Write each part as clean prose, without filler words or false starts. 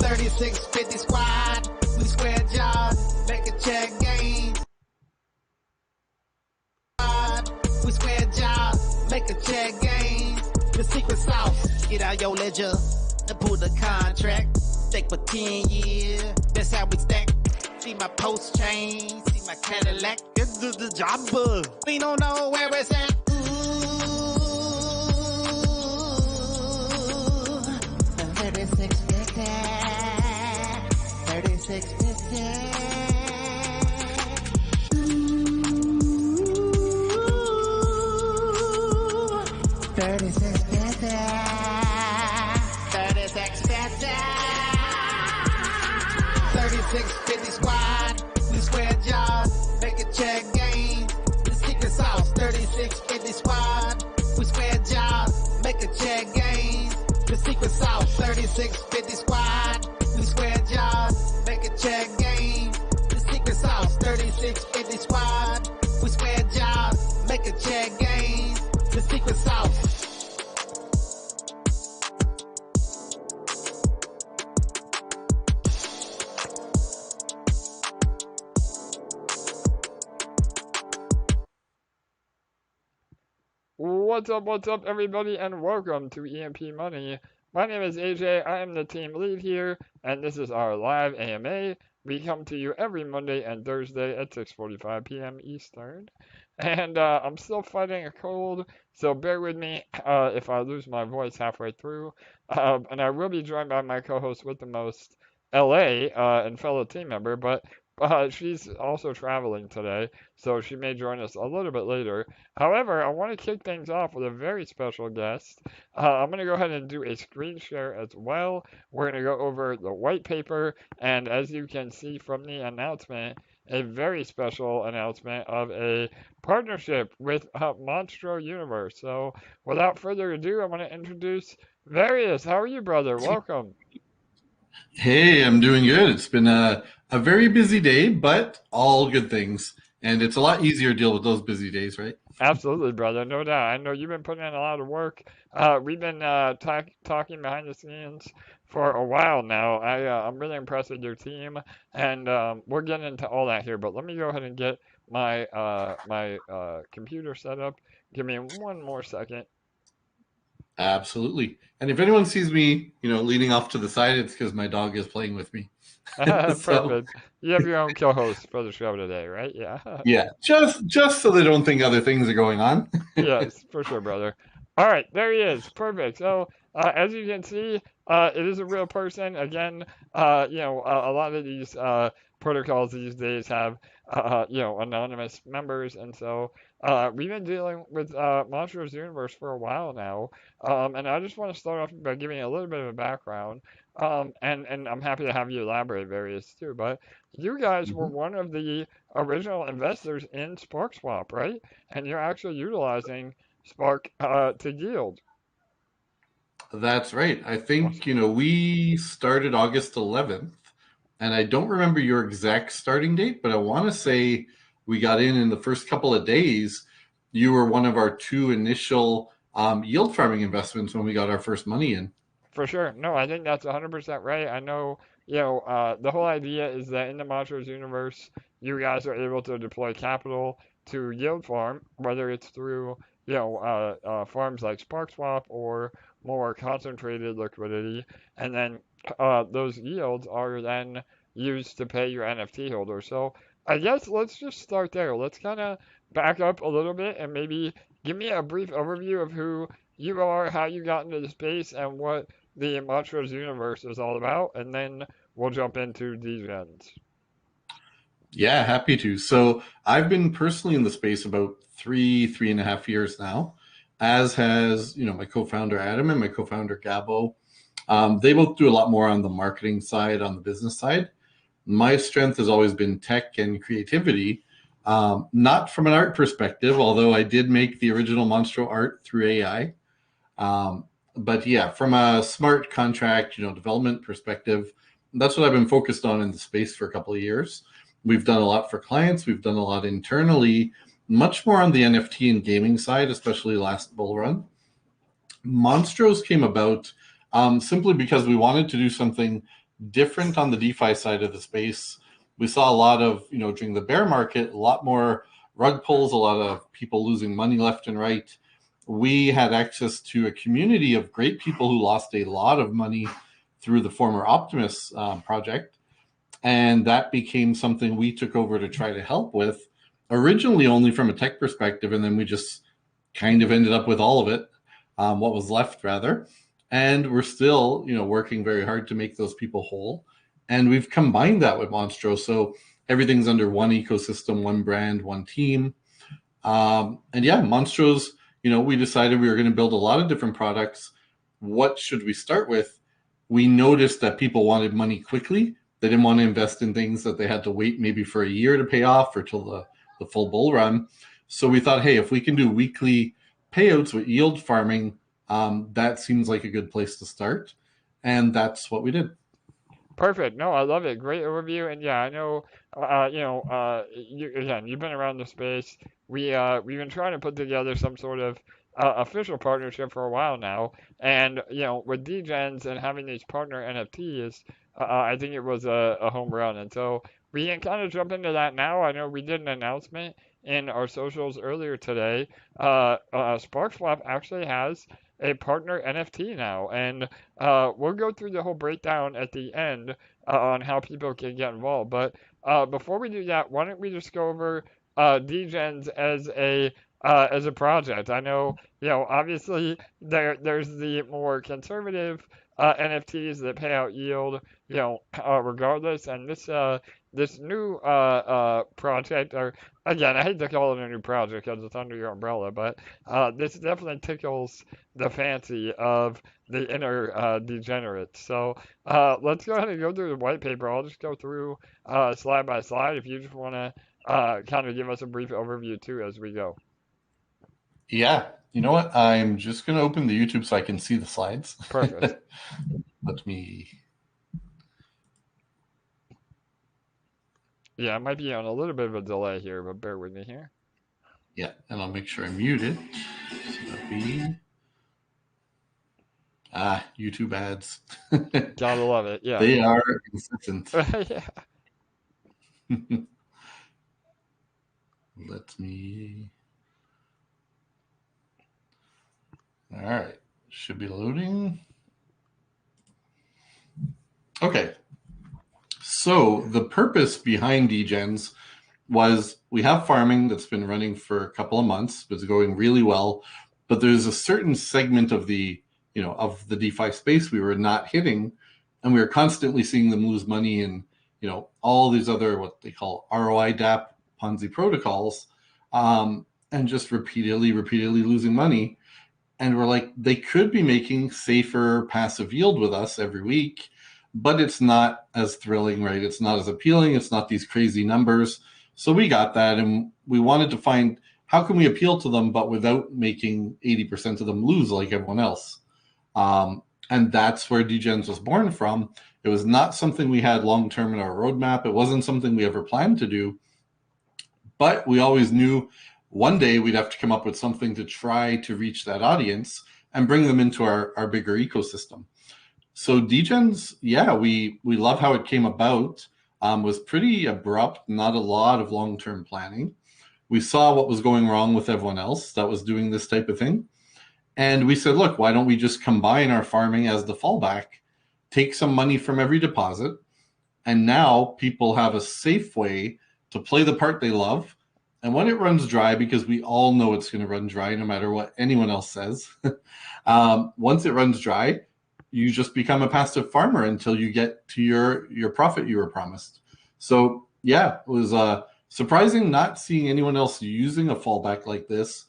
3650 squad, we square jobs, make a check game. We square jobs, make a check game. The secret sauce, get out your ledger and pull the contract. Stake for 10 years, that's how we stack. See my post chain, see my Cadillac, it's the job. We don't know where it's at. 3650, 3650. 3650, 3650 squad, we square jobs, make a check game. The secret sauce, 3650 squad, we square jobs, make a check game. The secret sauce, 3650 squad, we square jobs, make a check game. The secret sauce, 3650 squad, we square jobs, make a check game. The secret sauce. What's up, everybody, and welcome to EMP.Money. My name is AJ, I am the team lead here, and this is our live AMA. We come to you every Monday and Thursday at 6:45 p.m. Eastern. And I'm still fighting a cold, so bear with me if I lose my voice halfway through. And I will be joined by my co-host with the most, LA, and fellow team member, but she's also traveling today, so she may join us a little bit later. However, I want to kick things off with a very special guest. I'm going to go ahead and do a screen share as well. We're going to go over the white paper, and as you can see from the announcement, a very special announcement of a partnership with Monstro Universe. So without further ado, I want to introduce Various. How are you, brother? Welcome. Hey, I'm doing good. It's been a very busy day, but all good things. And it's a lot easier to deal with those busy days, right? Absolutely, brother. No doubt. I know you've been putting in a lot of work. We've been talking behind the scenes for a while now. I'm really impressed with your team, and we're getting into all that here. But let me go ahead and get my computer set up. Give me one more second. Absolutely. And if anyone sees me, leaning off to the side, it's because my dog is playing with me. Perfect. You have your own co-host for the show today, right? Yeah. Yeah, just so they don't think other things are going on. Yes, for sure, brother. All right, there he is. Perfect. So, as you can see, it is a real person. Again, a lot of these protocols these days have, anonymous members, and so we've been dealing with Monstro's Universe for a while now, and I just want to start off by giving a little bit of a background, and I'm happy to have you elaborate various too, but you guys were one of the original investors in Sparkswap, right? And you're actually utilizing Spark to yield. That's right. I think, we started August 11th, and I don't remember your exact starting date, but I want to say we got in the first couple of days. You were one of our two initial yield farming investments when we got our first money in. For sure. No, I think that's 100% right. I know, the whole idea is that in the Monstro's universe, you guys are able to deploy capital to yield farm, whether it's through, farms like Sparkswap or more concentrated liquidity. And then those yields are then used to pay your NFT holders. So I guess let's just start there. Let's kind of back up a little bit and maybe give me a brief overview of who you are, how you got into the space, and what the Monstro's universe is all about, and then we'll jump into Degenz. Yeah, happy to. So I've been personally in the space about 3.5 years now, as has, my co-founder Adam and my co-founder Gabo. They both do a lot more on the marketing side, on the business side. My strength has always been tech and creativity, not from an art perspective, although I did make the original Monstro art through AI. But yeah, from a smart contract, development perspective, that's what I've been focused on in the space for a couple of years. We've done a lot for clients. We've done a lot internally, much more on the NFT and gaming side, especially last bull run. Monstros came about simply because we wanted to do something different on the DeFi side of the space. We saw a lot of, during the bear market, a lot more rug pulls, a lot of people losing money left and right. We had access to a community of great people who lost a lot of money through the former Optimus project. And that became something we took over to try to help with, originally only from a tech perspective. And then we just kind of ended up with all of it, what was left rather. And we're still, working very hard to make those people whole. And we've combined that with Monstro. So everything's under one ecosystem, one brand, one team. And yeah, Monstro's, we decided we were going to build a lot of different products. What should we start with? We noticed that people wanted money quickly. They didn't want to invest in things that they had to wait maybe for a year to pay off or till the full bull run. So we thought, hey, if we can do weekly payouts with yield farming, that seems like a good place to start. And that's what we did. Perfect. No, I love it. Great overview. And yeah, I know, you've been around the space. We've been trying to put together some sort of official partnership for a while now. And, with Degenz and having these partner NFTs, I think it was a home run. And so we can kind of jump into that now. I know we did an announcement in our socials earlier today. Sparkswap actually has a partner NFT now, and we'll go through the whole breakdown at the end on how people can get involved. But before we do that, why don't we just go over Degenz as a project? I know, obviously there's the more conservative NFTs that pay out yield, regardless, and this new project, or again, I hate to call it a new project because it's under your umbrella, but this definitely tickles the fancy of the inner degenerates. So let's go ahead and go through the white paper. I'll just go through slide by slide if you just want to kind of give us a brief overview too as we go. Yeah. You know what? I'm just going to open the YouTube so I can see the slides. Perfect. Let me... Yeah, it might be on a little bit of a delay here, but bear with me here. Yeah, and I'll make sure I'm muted. So that'll be... YouTube ads. Gotta love it, yeah. They are consistent. Yeah. Let me... All right, should be loading. Okay, so the purpose behind Degenz was we have farming that's been running for a couple of months, but it's going really well. But there's a certain segment of the DeFi space we were not hitting, and we were constantly seeing them lose money in all these other what they call ROI DApp Ponzi protocols, and just repeatedly losing money. And we're like, they could be making safer passive yield with us every week, but it's not as thrilling, right? It's not as appealing. It's not these crazy numbers. So we got that, and we wanted to find how can we appeal to them, but without making 80% of them lose like everyone else. And that's where Degenz was born from. It was not something we had long-term in our roadmap. It wasn't something we ever planned to do, but we always knew one day we'd have to come up with something to try to reach that audience and bring them into our bigger ecosystem. So Degenz, yeah, we love how it came about. Was pretty abrupt, not a lot of long-term planning. We saw what was going wrong with everyone else that was doing this type of thing. And we said, look, why don't we just combine our farming as the fallback, take some money from every deposit, and now people have a safe way to play the part they love. And when it runs dry, because we all know it's going to run dry no matter what anyone else says, once it runs dry, you just become a passive farmer until you get to your profit you were promised. So yeah, it was surprising not seeing anyone else using a fallback like this.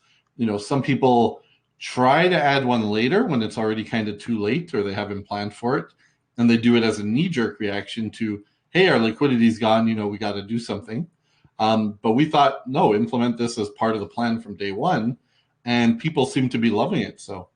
Some people try to add one later when it's already kind of too late or they haven't planned for it, and they do it as a knee-jerk reaction to, hey, our liquidity's gone, we got to do something. But we thought, no, implement this as part of the plan from day one, and people seem to be loving it. So,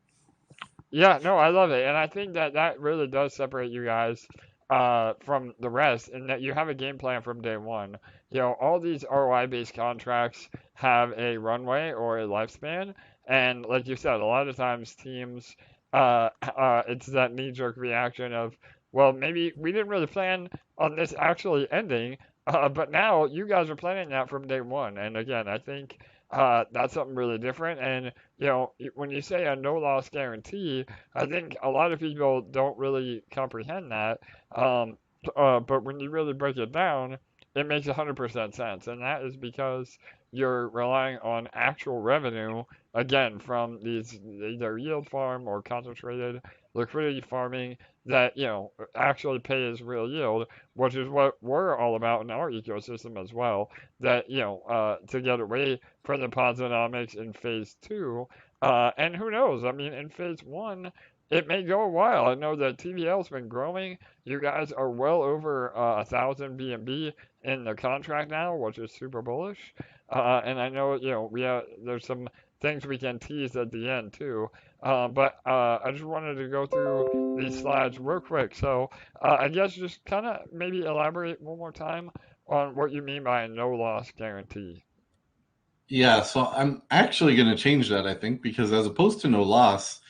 yeah, no, I love it, and I think that really does separate you guys from the rest, in that you have a game plan from day one. All these ROI-based contracts have a runway or a lifespan, and like you said, a lot of times teams, it's that knee-jerk reaction of, well, maybe we didn't really plan on this actually ending, but now you guys are planning that from day one. And again, I think that's something really different. And when you say a no loss guarantee, I think a lot of people don't really comprehend that. Um, but when you really break it down, it makes 100% sense. And that is because you're relying on actual revenue, again, from these either yield farm or concentrated liquidity farming that, actually pays real yield, which is what we're all about in our ecosystem as well. That, to get away from the Posonomics in phase two. And who knows? I mean, in phase one, it may go a while. I know that TVL's been growing. You guys are well over 1,000 BNB in the contract now, which is super bullish. And I know, there's some things we can tease at the end too. But I just wanted to go through these slides real quick. So I guess just kind of maybe elaborate one more time on what you mean by a no loss guarantee. Yeah, so I'm actually going to change that, I think, because as opposed to no loss,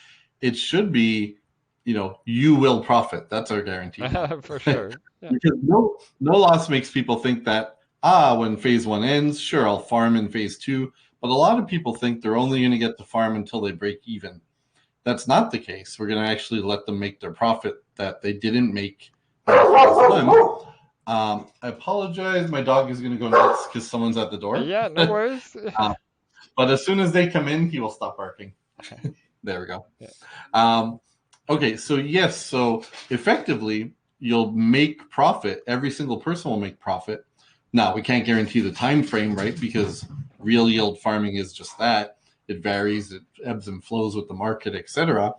it should be, you will profit. That's our guarantee. For sure. Yeah. Because no loss makes people think that, when phase one ends, sure, I'll farm in phase two. But a lot of people think they're only going to get to farm until they break even. That's not the case. We're going to actually let them make their profit that they didn't make in phase one. I apologize. My dog is going to go nuts because someone's at the door. Yeah, no worries. But as soon as they come in, he will stop barking. There we go. Yeah. Okay, so yes, so effectively, you'll make profit. Every single person will make profit. Now, we can't guarantee the time frame, right? Because real yield farming is just that. It varies, it ebbs and flows with the market, etc.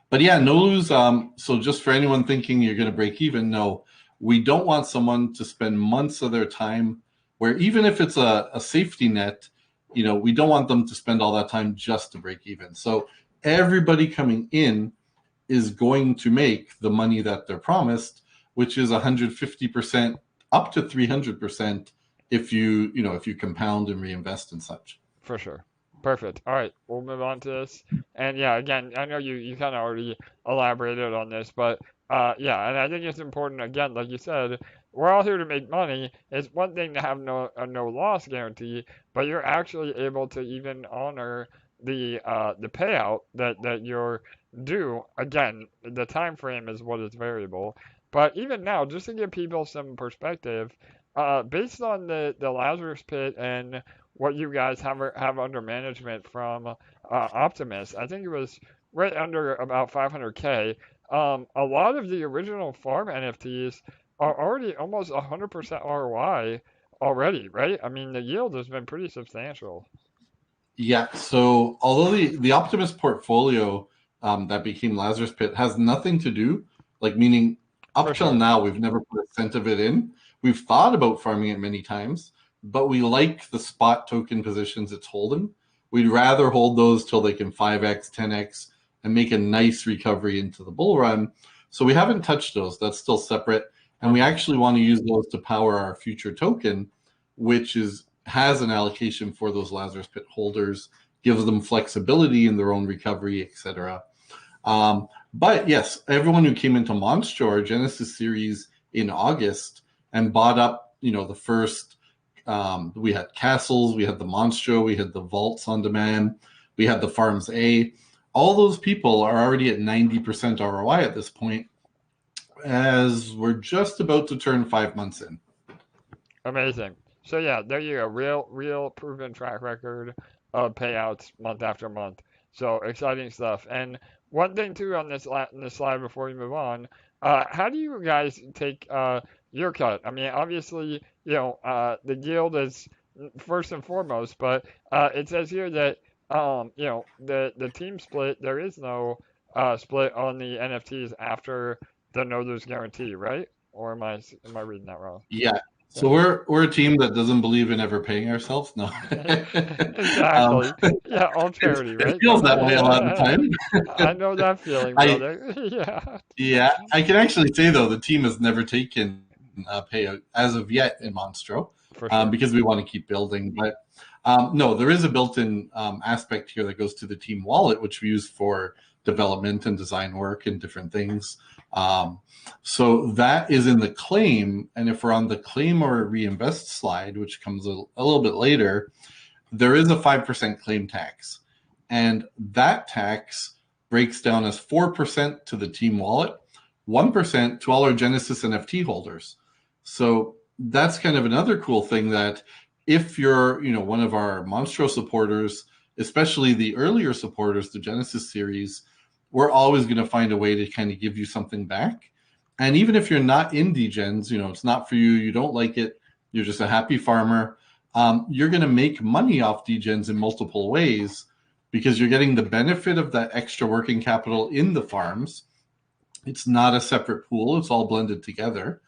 But yeah, no lose. So just for anyone thinking you're going to break even, no. We don't want someone to spend months of their time where even if it's a safety net, we don't want them to spend all that time just to break even. So everybody coming in is going to make the money that they're promised, which is 150% up to 300% if you compound and reinvest and such. For sure. Perfect. All right, we'll move on to this. And yeah, again, I know you kind of already elaborated on this, but yeah, and I think it's important, again, like you said, we're all here to make money. It's one thing to have a no loss guarantee, but you're actually able to even honor the payout that you're due. Again, the time frame is what is variable. But even now, just to give people some perspective, based on the Lazarus Pit and what you guys have under management from Optimus, I think it was right under about 500K. A lot of the original farm NFTs are already almost 100% ROI already, right? I mean, the yield has been pretty substantial. Yeah, so although the Optimus portfolio that became Lazarus Pit has nothing to do, meaning up till now, we've never put a cent of it in. We've thought about farming it many times, but we like the spot token positions it's holding. We'd rather hold those till they can 5x, 10x, and make a nice recovery into the bull run. So we haven't touched those. That's still separate. And we actually want to use those to power our future token, which has an allocation for those Lazarus Pit holders, gives them flexibility in their own recovery, etc. But yes, everyone who came into Monstro, our Genesis series in August, and bought up, the first, we had castles, we had the Monstro, we had the vaults on demand, we had the farms A. All those people are already at 90% ROI at this point, as we're just about to turn 5 months in. Amazing. So yeah, there you go. Real proven track record of payouts month after month. So exciting stuff. And one thing too on this slide before we move on, how do you guys take your cut? I mean, obviously, the yield is first and foremost, but it says here that the team split. There is no split on the NFTs after the no lose guarantee, right? Or am I reading that wrong? Yeah. So we're a team that doesn't believe in ever paying ourselves. No. Exactly. Yeah, all charity, right? It feels that way a lot of the time. I know that feeling, brother. Yeah. Yeah. I can actually say though, the team has never taken payout as of yet in Monstro, For sure. because we want to keep building. But No, there is a built-in aspect here that goes to the team wallet, which we use for development and design work and different things. So that is in the claim. And if we're on the claim or reinvest slide, which comes a little bit later, there is a 5% claim tax. And that tax breaks down as 4% to the team wallet, 1% to all our Genesis NFT holders. So that's kind of another cool thing, that if you're, one of our Monstro supporters, especially the earlier supporters, the Genesis series, we're always going to find a way to kind of give you something back. And even if you're not in Degenz, it's not for you, you don't like it, you're just a happy farmer, you're going to make money off Degenz in multiple ways, because you're getting the benefit of that extra working capital in the farms. It's not a separate pool, it's all blended together.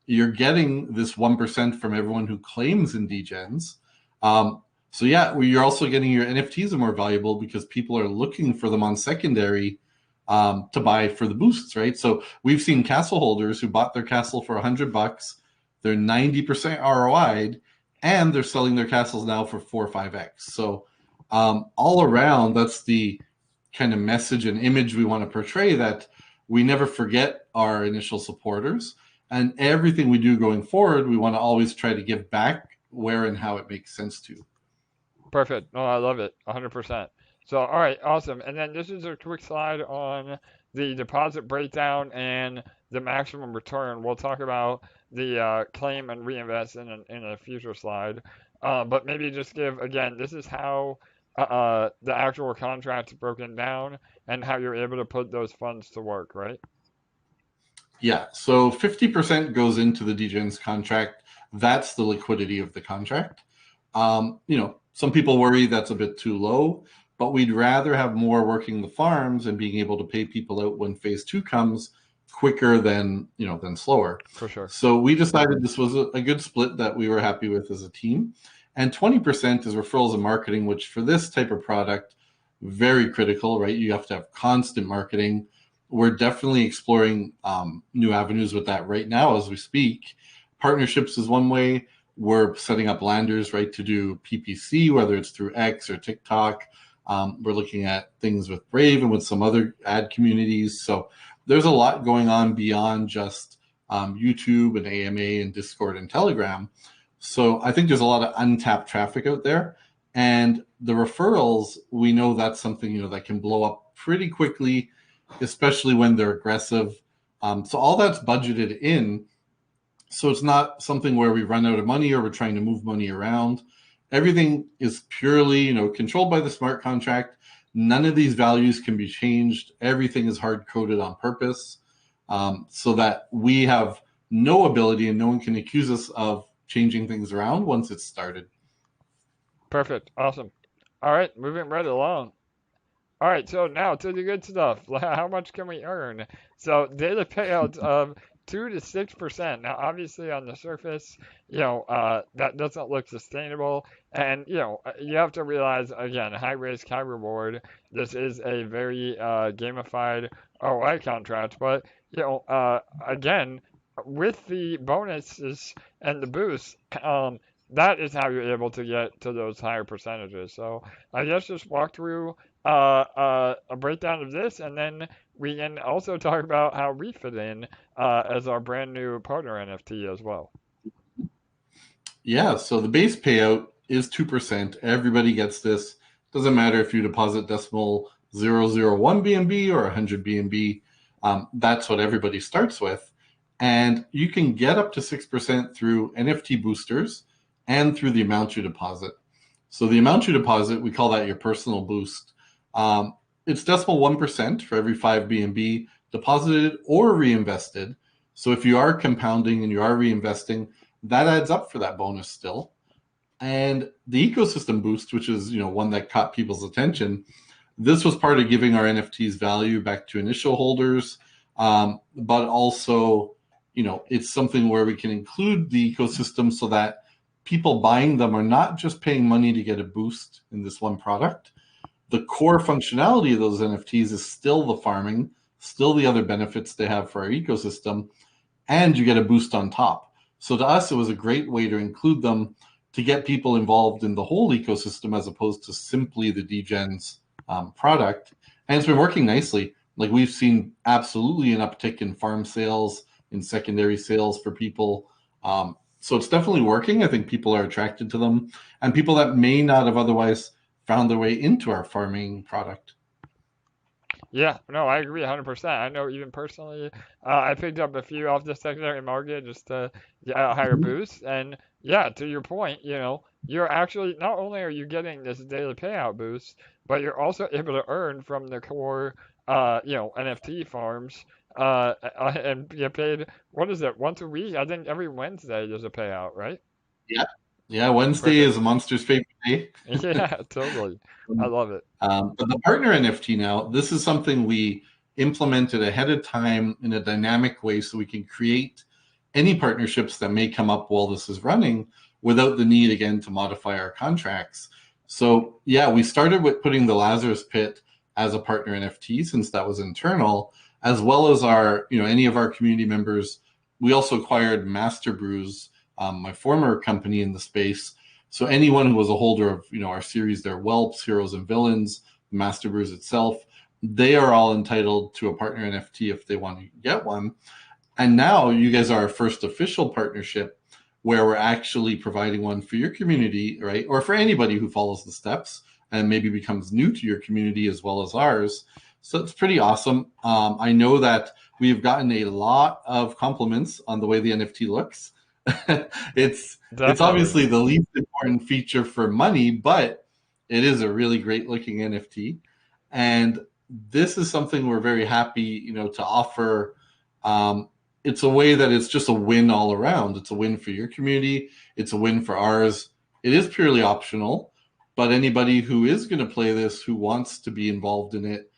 You're getting this 1% from everyone who claims in Degenz. So yeah, you're also getting your NFTs are more valuable because people are looking for them on secondary to buy for the boosts, right? So we've seen castle holders who bought their castle for $100, they're 90% ROI'd, and they're selling their castles now for 4 or 5x. So all around, that's the kind of message and image we want to portray, that we never forget our initial supporters, and everything we do going forward, we want to always try to give back where and how it makes sense to. Perfect. No, I love it. 100%. So, all right, awesome. And then this is a quick slide on the deposit breakdown and the maximum return. We'll talk about the claim and reinvest in a future slide. But maybe just give, again, this is how the actual contract's broken down and how you're able to put those funds to work, right? Yeah, so 50% goes into the Degenz contract. That's the liquidity of the contract. Some people worry that's a bit too low, but we'd rather have more working the farms and being able to pay people out when phase 2 comes quicker than slower. For sure. So we decided this was a good split that we were happy with as a team. And 20% is referrals and marketing, which for this type of product, very critical, right? You have to have constant marketing. We're definitely exploring new avenues with that right now as we speak. Partnerships is one way. We're setting up landers, right, to do PPC, whether it's through X or TikTok. We're looking at things with Brave and with some other ad communities. So there's a lot going on beyond just YouTube and AMA and Discord and Telegram. So I think there's a lot of untapped traffic out there. And the referrals, we know that's something, that can blow up pretty quickly, especially when they're aggressive. So all that's budgeted in. So it's not something where we run out of money or we're trying to move money around. Everything is purely, controlled by the smart contract. None of these values can be changed. Everything is hard-coded on purpose, so that we have no ability and no one can accuse us of changing things around once it's started. Perfect. Awesome. All right, moving right along. All right, so now to the good stuff. How much can we earn? So data payouts of 2 to 6%. Now, obviously, on the surface, that doesn't look sustainable. And, you have to realize, again, high risk, high reward. This is a very gamified ROI contract. But, again, with the bonuses and the boosts, that is how you're able to get to those higher percentages. So I guess just walk through a breakdown of this, and then we can also talk about how we fit in as our brand new partner NFT as well. Yeah, so the base payout is 2%. Everybody gets this. Doesn't matter if you deposit decimal 001 BNB or 100 BNB. That's what everybody starts with. And you can get up to 6% through NFT boosters and through the amount you deposit. So the amount you deposit, we call that your personal boost. It's decimal 1% for every 5 BNB deposited or reinvested. So if you are compounding and you are reinvesting, that adds up for that bonus still. And the ecosystem boost, which is one that caught people's attention, this was part of giving our NFTs value back to initial holders, but also it's something where we can include the ecosystem so that people buying them are not just paying money to get a boost in this one product. The core functionality of those NFTs is still the farming, still the other benefits they have for our ecosystem, and you get a boost on top. So to us, it was a great way to include them to get people involved in the whole ecosystem as opposed to simply the Degenz product. And it's been working nicely. Like we've seen absolutely an uptick in farm sales, in secondary sales for people. So it's definitely working. I think people are attracted to them, and people that may not have otherwise found their way into our farming product. Yeah, no, I agree 100%. I know even personally, I picked up a few off the secondary market just to get a higher boost. And yeah, to your point, you're actually, not only are you getting this daily payout boost, but you're also able to earn from the core, NFT farms, and get paid, what is it, once a week? I think every Wednesday there's a payout, right? Yeah. Yeah, Wednesday Perfect. is a Monster's favorite day. Yeah, totally. I love it. But the partner NFT now, this is something we implemented ahead of time in a dynamic way so we can create any partnerships that may come up while this is running without the need again to modify our contracts. So yeah, we started with putting the Lazarus Pit as a partner NFT since that was internal, as well as our, any of our community members. We also acquired Master Brews, my former company in the space. So anyone who was a holder of, our series, their Whelps, Heroes and Villains, Master Brews itself, they are all entitled to a partner NFT if they want to get one. And now you guys are our first official partnership where we're actually providing one for your community, right? Or for anybody who follows the steps and maybe becomes new to your community as well as ours. So it's pretty awesome. I know that we've gotten a lot of compliments on the way the NFT looks. It's obviously the least important feature for money, but it is a really great looking NFT. And this is something we're very happy, to offer. It's a way that it's just a win all around. It's a win for your community. It's a win for ours. It is purely optional, but anybody who is going to play this, who wants to be involved in it,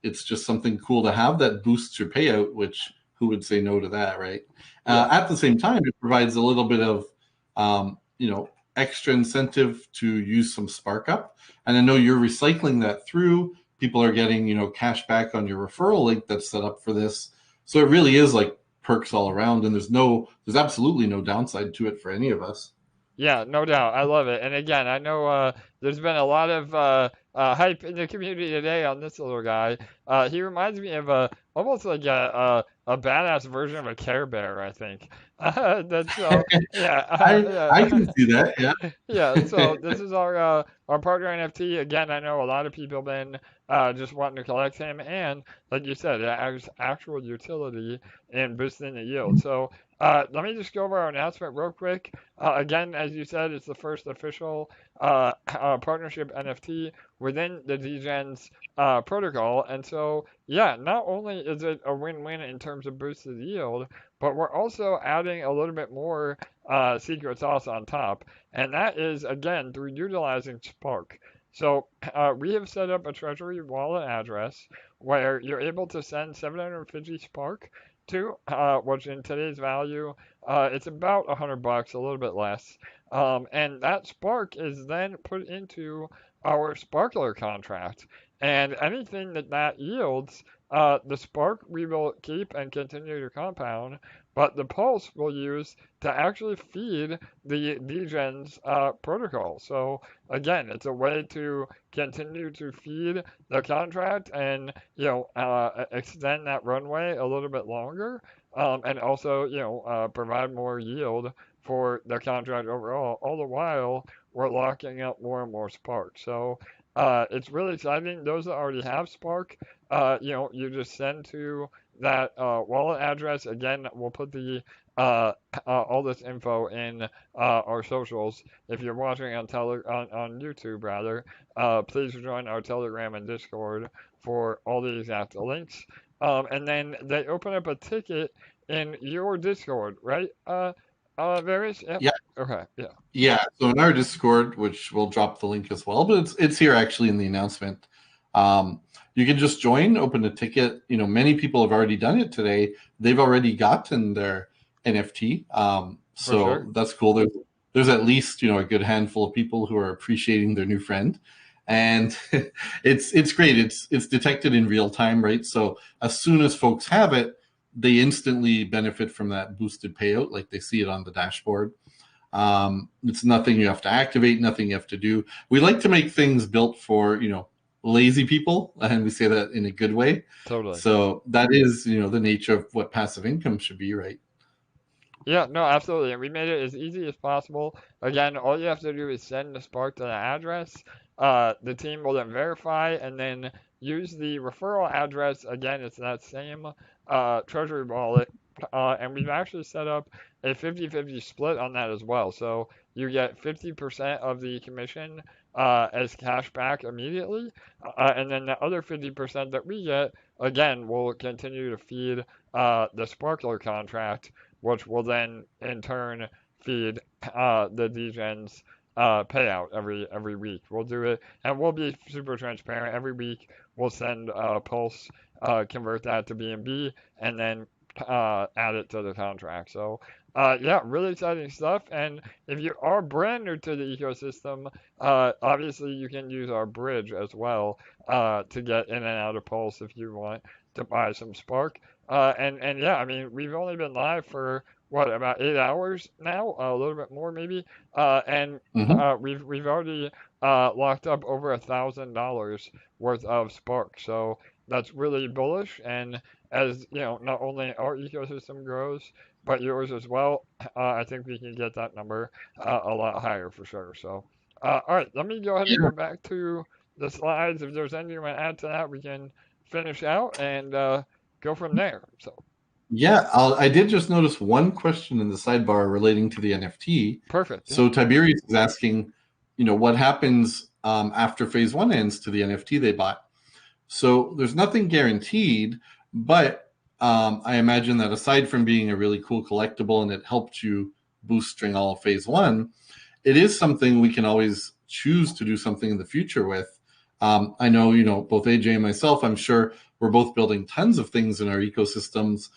it's just something cool to have that boosts your payout, which who would say no to that, right? At the same time, it provides a little bit of, extra incentive to use some Spark Up. And I know you're recycling that through. People are getting, cash back on your referral link that's set up for this. So it really is like perks all around, and there's absolutely no downside to it for any of us. Yeah, no doubt. I love it. And again, I know there's been a lot of hype in the community today on this little guy. He reminds me of almost like a badass version of a Care Bear, I think. That's yeah. I can see that. Yeah. Yeah. So this is our partner NFT. Again, I know a lot of people have been just wanting to collect him, and like you said, it has actual utility in boosting the yield. So let me just go over our announcement real quick. Again, as you said, it's the first official partnership NFT within the Degenz protocol. And so, yeah, not only is it a win-win in terms of boosted yield, but we're also adding a little bit more secret sauce on top. And that is, again, through utilizing Spark. So we have set up a Treasury wallet address where you're able to send 750 Spark to, which in today's value, it's about $100, a little bit less. And that Spark is then put into our Sparkler contract. And anything that yields, the Spark we will keep and continue to compound, but the Pulse we'll use to actually feed the Degenz protocol. So again, it's a way to continue to feed the contract and extend that runway a little bit longer, and also provide more yield for the contract overall. All the while, we're locking up more and more Spark. So it's really exciting. Those that already have Spark, you just send to that wallet address. Again, we'll put the all this info in our socials. If you're watching on YouTube, rather, please join our Telegram and Discord for all the exact links. And then they open up a ticket in your Discord, right? Various? Yep. Yeah. Okay. Yeah. Yeah. So in our Discord, which we'll drop the link as well, but it's here actually in the announcement. You can just join, open a ticket. Many people have already done it today. They've already gotten their NFT. So sure. That's cool. There's at least, a good handful of people who are appreciating their new friend. And it's great. It's detected in real time, right? So as soon as folks have it, they instantly benefit from that boosted payout, like they see it on the dashboard. It's nothing you have to activate, nothing you have to do. We like to make things built for, lazy people, and we say that in a good way. Totally. So that is, the nature of what passive income should be, right? Yeah, no, absolutely. And we made it as easy as possible. Again, all you have to do is send the Spark to the address. The team will then verify and then use the referral address. Again, it's that same treasury wallet. And we've actually set up a 50-50 split on that as well. So you get 50% of the commission as cash back immediately. And then the other 50% that we get, again, will continue to feed the Sparkler contract, which will then in turn feed the Degenz payout every week. We'll do it, and we'll be super transparent. Every week we'll send Pulse, convert that to BNB, and then add it to the contract. So yeah, really exciting stuff. And if you are brand new to the ecosystem, obviously you can use our bridge as well to get in and out of Pulse if you want to buy some Spark. And yeah, I mean, we've only been live for what, about 8 hours now, a little bit more maybe, and we've already locked up over $1,000 worth of Spark. So that's really bullish. And as you know, not only our ecosystem grows, but yours as well, I think we can get that number a lot higher for sure. So, all right, let me go ahead and go back to the slides. If there's anything you want to add to that, we can finish out and go from there. So yeah, I did just notice one question in the sidebar relating to the NFT. perfect. So Tiberius is asking, what happens after phase one ends to the NFT they bought? So there's nothing guaranteed, but I imagine that aside from being a really cool collectible and it helped you bootstring all of phase one, it is something we can always choose to do something in the future with. I know, both AJ and myself, I'm sure we're both building tons of things in our ecosystems,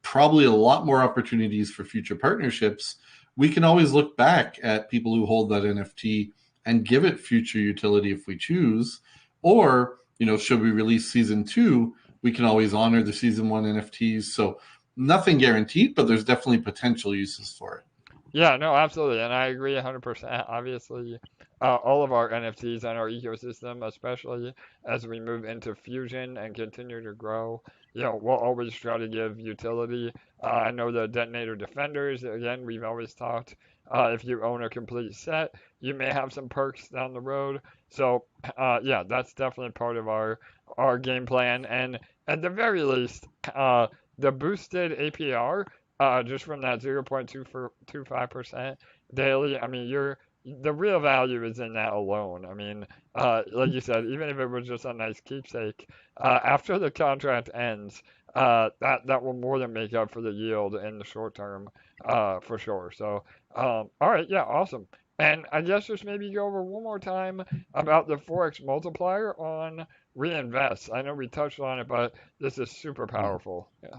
probably a lot more opportunities for future partnerships. We can always look back at people who hold that NFT and give it future utility if we choose. Or, should we release season 2, we can always honor the season 1 NFTs. So nothing guaranteed, but there's definitely potential uses for it. Yeah, no, absolutely. And I agree 100%. Obviously, all of our NFTs and our ecosystem, especially as we move into Fusion and continue to grow, we'll always try to give utility. I know the Detonator Defenders, again, we've always talked, if you own a complete set, you may have some perks down the road. So, yeah, that's definitely part of our game plan. And at the very least, the boosted APR, just from that 0.225% daily, I mean, the real value is in that alone. I mean, like you said, even if it was just a nice keepsake, after the contract ends, that will more than make up for the yield in the short term, for sure. So, all right, yeah, awesome. And I guess just maybe go over one more time about the Forex multiplier on reinvest. I know we touched on it, but this is super powerful. Yeah.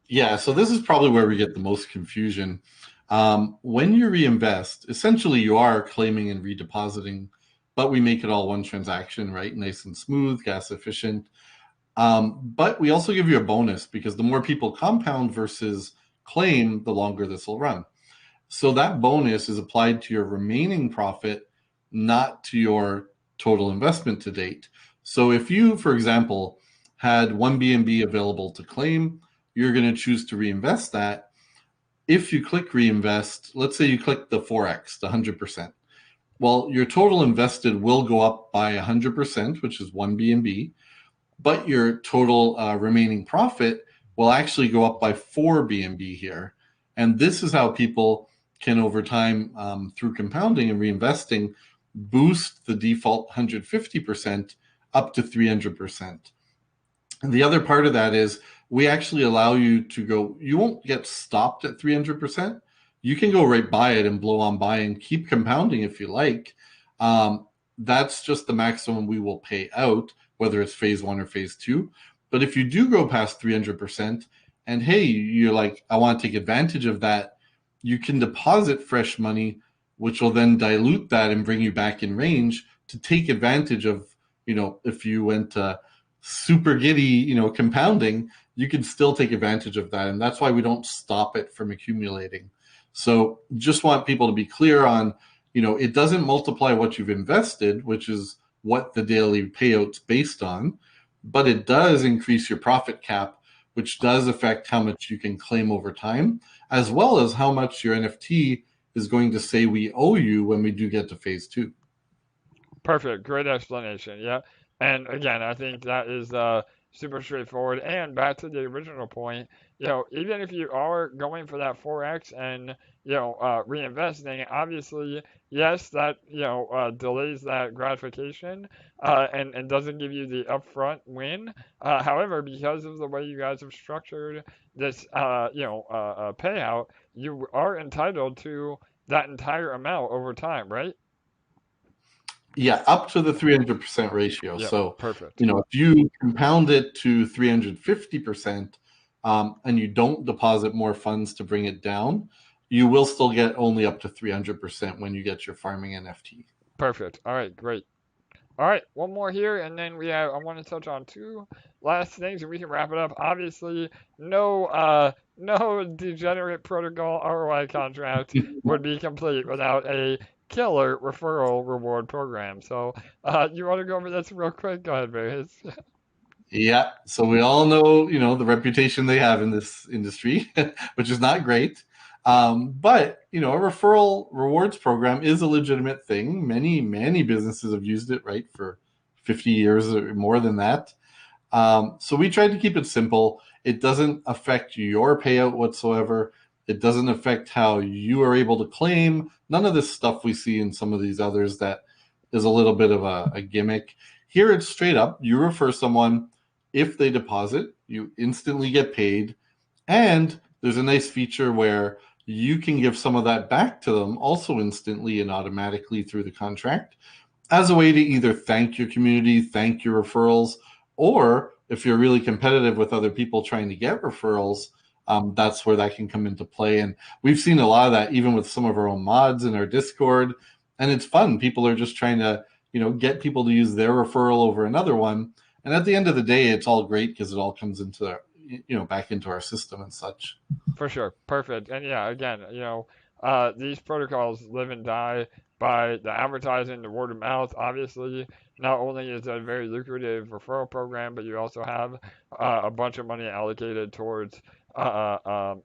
Yeah, so this is probably where we get the most confusion. When you reinvest, essentially you are claiming and redepositing, but we make it all one transaction, right? Nice and smooth, gas efficient. But we also give you a bonus because the more people compound versus claim, the longer this will run. So that bonus is applied to your remaining profit, not to your total investment to date. So if you, for example, had 1 BNB available to claim, you're going to choose to reinvest that. If you click reinvest, let's say you click the 4x, the 100%. Well, your total invested will go up by 100%, which is 1 BNB, but your total remaining profit will actually go up by 4 BNB here. And this is how people can, over time, through compounding and reinvesting, boost the default 150% up to 300%. And the other part of that is we actually allow you to go, you won't get stopped at 300%. You can go right by it and blow on by and keep compounding if you like. That's just the maximum we will pay out, whether it's phase 1 or phase 2. But if you do go past 300% and hey, you're like, I want to take advantage of that, you can deposit fresh money, which will then dilute that and bring you back in range to take advantage of, if you went super giddy, compounding, you can still take advantage of that. And that's why we don't stop it from accumulating. So just want people to be clear on, it doesn't multiply what you've invested, which is what the daily payout's based on, but it does increase your profit cap, which does affect how much you can claim over time, as well as how much your NFT is going to say we owe you when we do get to phase 2. Perfect. Great explanation. Yeah. And again, I think that is super straightforward. And back to the original point, even if you are going for that 4x and, reinvesting, obviously, yes, that, delays that gratification and doesn't give you the upfront win. However, because of the way you guys have structured this, payout, you are entitled to that entire amount over time, right? Yeah, up to the 300% ratio. Yeah, so, perfect. if you compound it to 350%, and you don't deposit more funds to bring it down, you will still get only up to 300% when you get your farming NFT. Perfect. All right, great. All right, one more here, and then I want to touch on 2 last things, and we can wrap it up. Obviously, no degenerate protocol ROI contract would be complete without a killer referral reward program. So, you want to go over this real quick? Go ahead, Barry. Yeah, so we all know, the reputation they have in this industry, which is not great. But, a referral rewards program is a legitimate thing. Many businesses have used it, right, for 50 years or more than that. So we tried to keep it simple. It doesn't affect your payout whatsoever. It doesn't affect how you are able to claim. None of this stuff we see in some of these others that is a little bit of a gimmick. Here it's straight up. You refer someone. If they deposit, you instantly get paid. And there's a nice feature where you can give some of that back to them also instantly and automatically through the contract as a way to either thank your community, thank your referrals, or if you're really competitive with other people trying to get referrals, that's where that can come into play. And we've seen a lot of that even with some of our own mods in our Discord. And it's fun. People are just trying to, get people to use their referral over another one. And at the end of the day, it's all great because it all comes into, back into our system and such. For sure. Perfect. And yeah, again, these protocols live and die by the advertising, the word of mouth. Obviously, not only is it a very lucrative referral program, but you also have a bunch of money allocated towards oh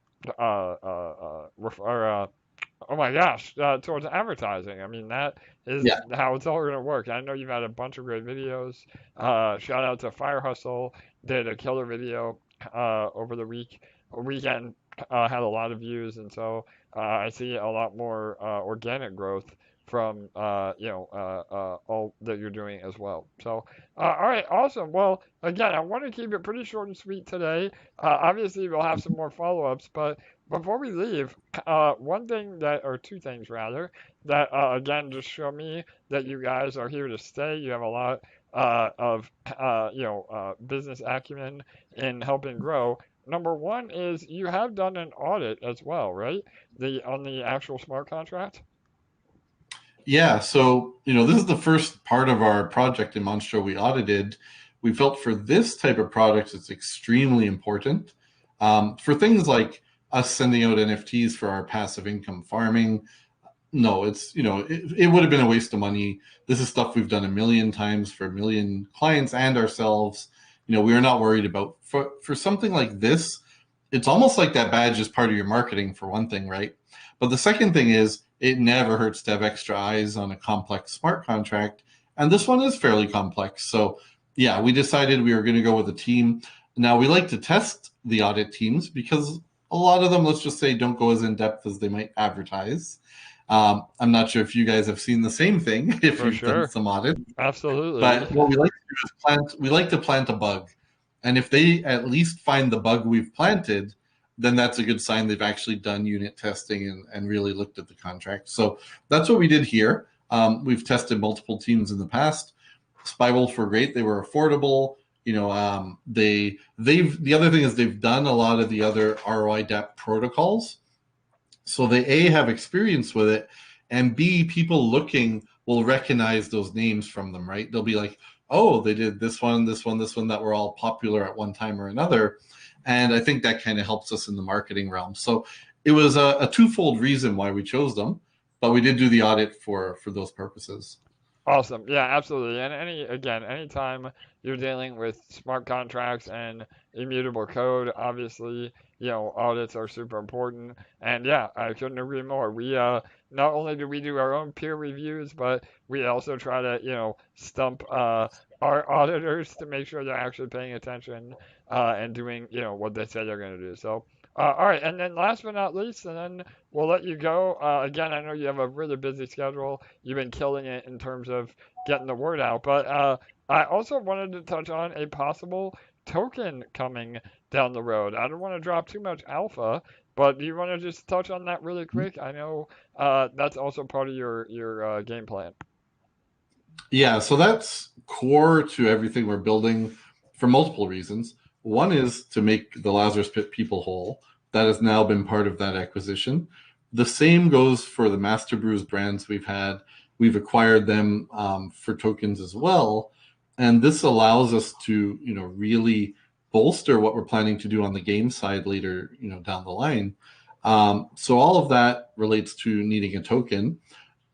my gosh, towards advertising. I mean, that is how it's all going to work. I know you've had a bunch of great videos. Shout out to Fire Hustle, did a killer video over the weekend, had a lot of views, and so I see a lot more organic growth from all that you're doing as well. So, all right, awesome. Well, again, I want to keep it pretty short and sweet today. Obviously, we'll have some more follow-ups, but before we leave, one thing or 2 things rather, that again just show me that you guys are here to stay. You have a lot of business acumen in helping grow. Number 1 is you have done an audit as well, right? On the actual smart contract. Yeah, so this is the first part of our project in Monstro we audited. We felt for this type of product, it's extremely important. For things like us sending out NFTs for our passive income farming, no, it's it would have been a waste of money. This is stuff we've done a million times for a million clients and ourselves. We are not worried about for something like this. It's almost like that badge is part of your marketing for one thing, right? But the second thing is it never hurts to have extra eyes on a complex smart contract. And this one is fairly complex. So yeah, we decided we were going to go with a team. Now we like to test the audit teams because a lot of them, let's just say, don't go as in depth as they might advertise. I'm not sure if you guys have seen the same thing if you've done some audit. Absolutely. But what we like to do is plant a bug. And if they at least find the bug we've planted, then that's a good sign they've actually done unit testing and really looked at the contract. So that's what we did here. We've tested multiple teams in the past. SpyWolf were great. They were affordable. The other thing is they've done a lot of the other ROI DApp protocols. So they A, have experience with it, and B, people looking will recognize those names from them, right? They'll be like, oh, they did this one that were all popular at one time or another. And I think that kind of helps us in the marketing realm. So it was a twofold reason why we chose them, but we did do the audit for those purposes. Awesome. Yeah, absolutely. And anytime you're dealing with smart contracts and immutable code, obviously, audits are super important. And yeah, I couldn't agree more. We not only do we do our own peer reviews, but we also try to, stump our auditors to make sure they're actually paying attention and doing, what they say they're going to do. So, all right. And then last but not least, and then we'll let you go. Again, I know you have a really busy schedule. You've been killing it in terms of getting the word out. But I also wanted to touch on a possible token coming down the road. I don't want to drop too much alpha, but do you want to just touch on that really quick? I know that's also part of your game plan. Yeah, so that's core to everything we're building for multiple reasons. One is to make the Lazarus Pit people whole. That has now been part of that acquisition. The same goes for the Master Brews brands we've had. We've acquired them for tokens as well. And this allows us to, really bolster what we're planning to do on the game side later, down the line. So all of that relates to needing a token.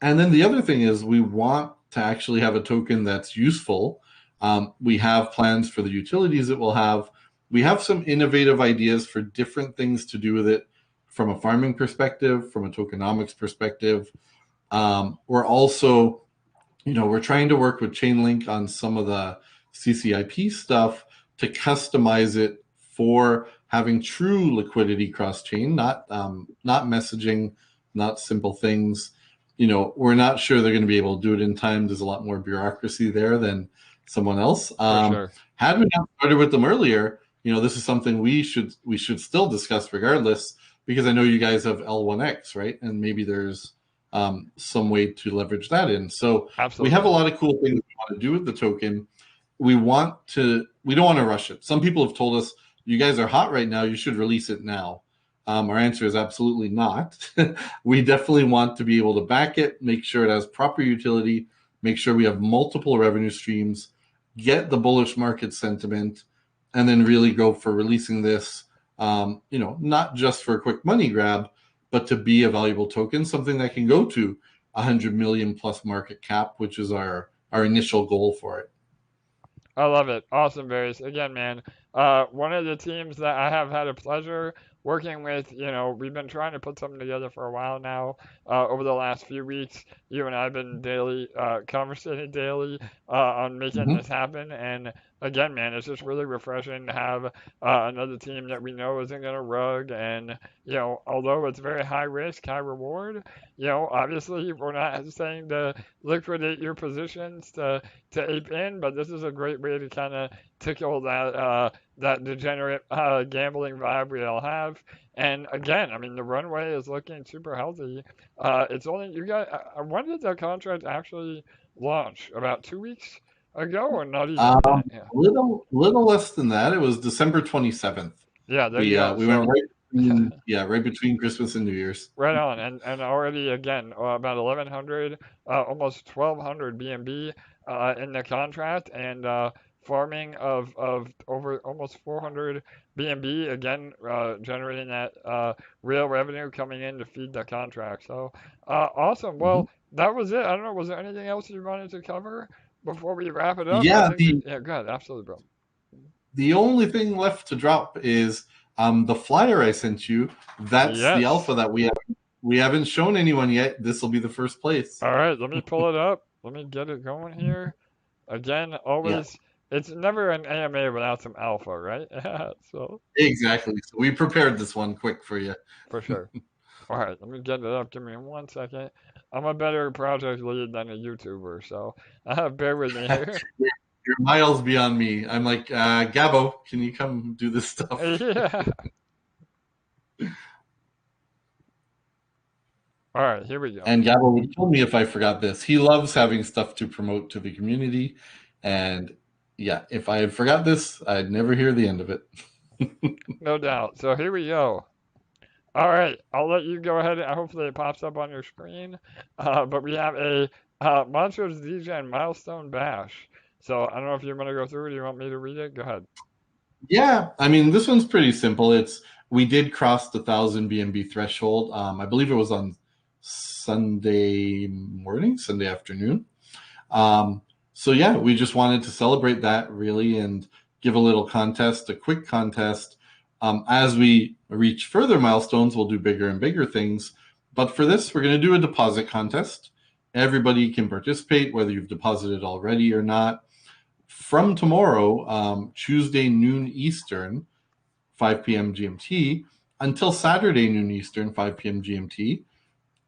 And then the other thing is we want to actually have a token that's useful. We have plans for the utilities it will have. We have some innovative ideas for different things to do with it from a farming perspective, from a tokenomics perspective. We're also, we're trying to work with Chainlink on some of the CCIP stuff to customize it for having true liquidity cross-chain, not messaging, not simple things. We're not sure they're going to be able to do it in time. There's a lot more bureaucracy there than someone else. Sure. Had we not started with them earlier, this is something we should still discuss regardless, because I know you guys have L1X, right? And maybe there's some way to leverage that in. So Absolutely. We have a lot of cool things we want to do with the token. We don't want to rush it. Some people have told us, you guys are hot right now, you should release it now. Our answer is absolutely not. We definitely want to be able to back it, make sure it has proper utility, make sure we have multiple revenue streams, get the bullish market sentiment, and then really go for releasing this, not just for a quick money grab, but to be a valuable token, something that can go to 100 million plus market cap, which is our initial goal for it. I love it. Awesome, Barry. Again, man, one of the teams that I have had a pleasure working with, we've been trying to put something together for a while now. Over the last few weeks, you and I have been conversating daily on making this happen. And again, man, it's just really refreshing to have another team that we know isn't going to rug. And, although it's very high risk, high reward, obviously we're not saying to liquidate your positions to ape in, but this is a great way to kind of tickle that degenerate gambling vibe we all have. And again, I mean, the runway is looking super healthy. It's only you guys. When did the contract actually launch? About 2 weeks ago, or not even that? Yeah. Little less than that. It was December 27th. Yeah, there you go. We went right between Christmas and New Year's. Right on, and already again about 1,100, almost 1,200 BNB in the contract, and farming of over almost 400 BNB, again generating that real revenue coming in to feed the contract. So awesome. Well, that was it. I don't know. Was there anything else you wanted to cover before we wrap it up? Yeah, go ahead. Absolutely, bro. The only thing left to drop is the flyer I sent you. That's the alpha that we haven't shown anyone yet. This will be the first place. All right, let me pull it up. Let me get it going here. Again, always. Yeah. It's never an AMA without some alpha, right? So exactly. So we prepared this one quick for you. For sure. All right, let me get it up. Give me 1 second. I'm a better project lead than a YouTuber, so bear with me here. You're miles beyond me. I'm like, Gabo, can you come do this stuff? Yeah. All right, here we go. And Gabo would kill me if I forgot this. He loves having stuff to promote to the community, and yeah, if I had forgot this, I'd never hear the end of it. No doubt. So here we go. All right, I'll let you go ahead. Hopefully it pops up on your screen. But we have a Monstro's Degenz milestone bash. So I don't know if you want to go through it. Do you want me to read it? Go ahead. Yeah, I mean, this one's pretty simple. It's we did cross the 1,000 BNB threshold. I believe it was on Sunday morning, Sunday afternoon. So yeah, we just wanted to celebrate that really and give a little contest, a quick contest. As we reach further milestones, we'll do bigger and bigger things. But for this, we're going to do a deposit contest. Everybody can participate, whether you've deposited already or not. From tomorrow, Tuesday noon Eastern, 5 p.m. GMT, until Saturday noon Eastern, 5 p.m. GMT,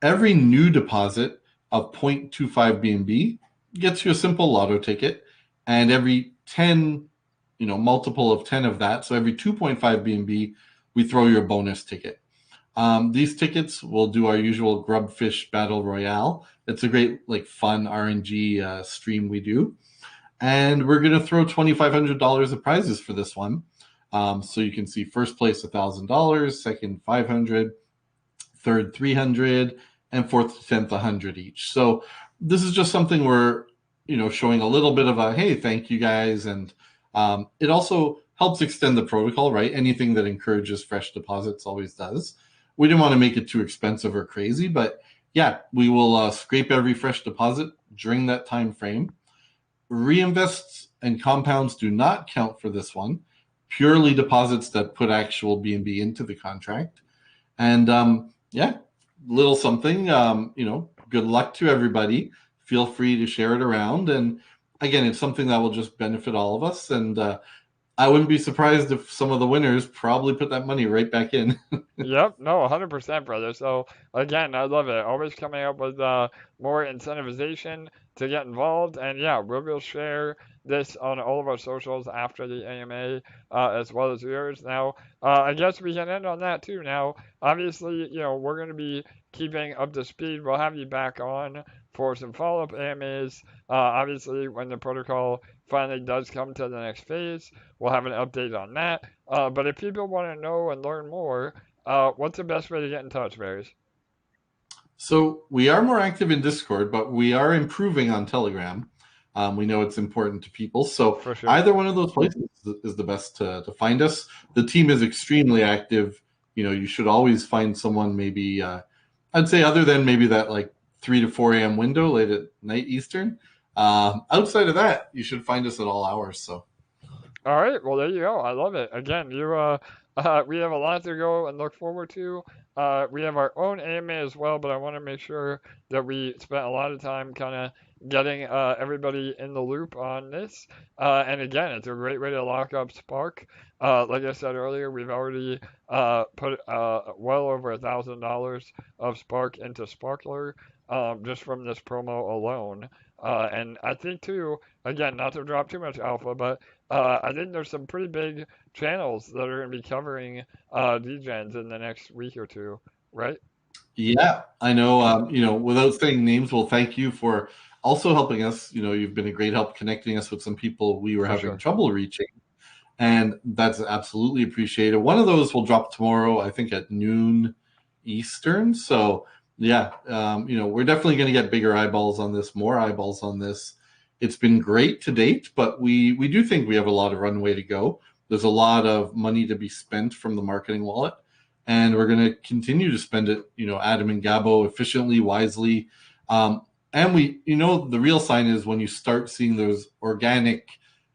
every new deposit of 0.25 BNB gets you a simple lotto ticket, and every 10, multiple of 10 of that, so every 2.5 BNB, we throw you a bonus ticket. These tickets will do our usual Grubfish Battle Royale. It's a great, fun RNG stream we do. And we're going to throw $2,500 of prizes for this one. So you can see first place $1,000, second $500, third $300, and fourth to 10th $100 each. So this is just something we're, showing a little bit of a, hey, thank you guys. And it also helps extend the protocol, right? Anything that encourages fresh deposits always does. We didn't want to make it too expensive or crazy, but yeah, we will scrape every fresh deposit during that time frame. Reinvests and compounds do not count for this one. Purely deposits that put actual BNB into the contract. And yeah, little something, good luck to everybody. Feel free to share it around. And again, it's something that will just benefit all of us. And I wouldn't be surprised if some of the winners probably put that money right back in. Yep, no, 100%, brother. So again, I love it. Always coming up with more incentivization to get involved. And yeah, we will share this on all of our socials after the AMA, as well as yours. Now, I guess we can end on that too. Now, obviously, we're going to be keeping up to speed. We'll have you back on for some follow-up AMAs. Obviously, when the protocol finally does come to the next phase, we'll have an update on that. But if people want to know and learn more, what's the best way to get in touch, Varys? So we are more active in Discord, but we are improving on Telegram. We know it's important to people. So For sure. either one of those places is the best to find us. The team is extremely active. You should always find someone maybe, I'd say other than maybe that 3 to 4 a.m. window late at night Eastern. Outside of that, you should find us at all hours. So. All right. Well, there you go. I love it. Again, we have a lot to go and look forward to. We have our own AMA as well, but I want to make sure that we spent a lot of time kind of getting everybody in the loop on this. And again, it's a great way to lock up Spark. Like I said earlier, we've already put well over $1,000 of Spark into Sparkler just from this promo alone. And I think too, again, not to drop too much alpha, but I think there's some pretty big channels that are going to be covering Degenz in the next week or two, right? Yeah, I know. Without saying names, well, thank you for also helping us. You've been a great help connecting us with some people we were having trouble reaching. And that's absolutely appreciated. One of those will drop tomorrow, I think at noon Eastern. So yeah, we're definitely going to get bigger eyeballs on this, more eyeballs on this. It's been great to date, but we do think we have a lot of runway to go. There's a lot of money to be spent from the marketing wallet, and we're going to continue to spend it, Adam and Gabo, efficiently, wisely. And the real sign is when you start seeing those organic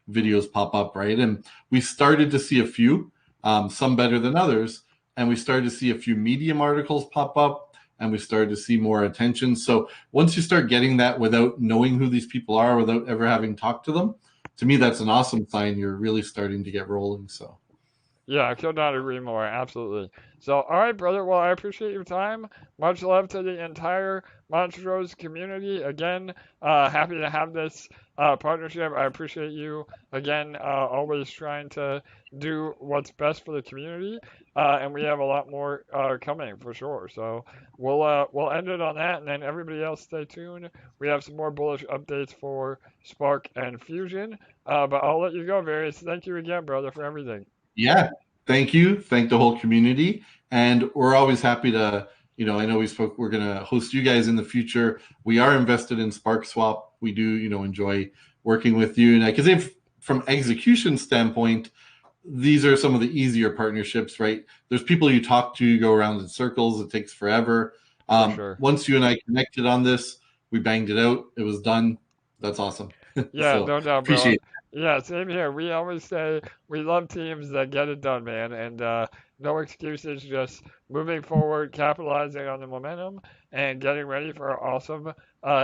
videos pop up, right? And we started to see a few, some better than others, and we started to see a few Medium articles pop up, and we started to see more attention. So once you start getting that without knowing who these people are, without ever having talked to them, to me, that's an awesome sign you're really starting to get rolling. So. Yeah, I could not agree more. Absolutely. So, all right, brother. Well, I appreciate your time. Much love to the entire Monstros community. Again, happy to have this partnership. I appreciate you, again, always trying to do what's best for the community. And we have a lot more coming for sure. So we'll end it on that, and then everybody else stay tuned. We have some more bullish updates for Spark and Fusion. But I'll let you go, Varys. Thank you again, brother, for everything. Yeah, thank you. Thank the whole community. And we're always happy to, I know we're going to host you guys in the future. We are invested in Sparkswap. We do, enjoy working with you. And I can say from execution standpoint, these are some of the easier partnerships, right? There's people you talk to, you go around in circles, it takes forever. Sure. Once you and I connected on this, we banged it out, it was done. That's awesome. Yeah, So no doubt, bro. appreciate it. Yeah, same here. We always say we love teams that get it done, man, and no excuses, just moving forward, capitalizing on the momentum, and getting ready for an awesome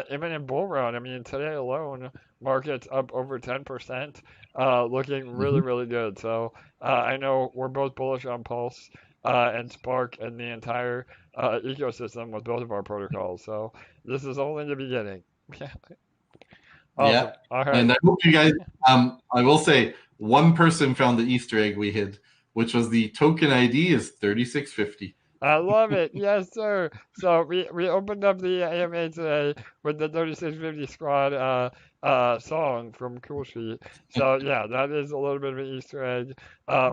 imminent bull run. I mean, today alone, market's up over 10%, looking really, Mhm. really good. So I know we're both bullish on Pulse and Spark and the entire ecosystem with both of our protocols. So this is only the beginning. Yeah. Awesome. All right. And I hope you guys, I will say one person found the Easter egg we hid, which was the token ID is 3650. I love it. Yes, sir. So we opened up the AMA today with the 3650 Squad song from Cool Sheet. So yeah, that is a little bit of an Easter egg.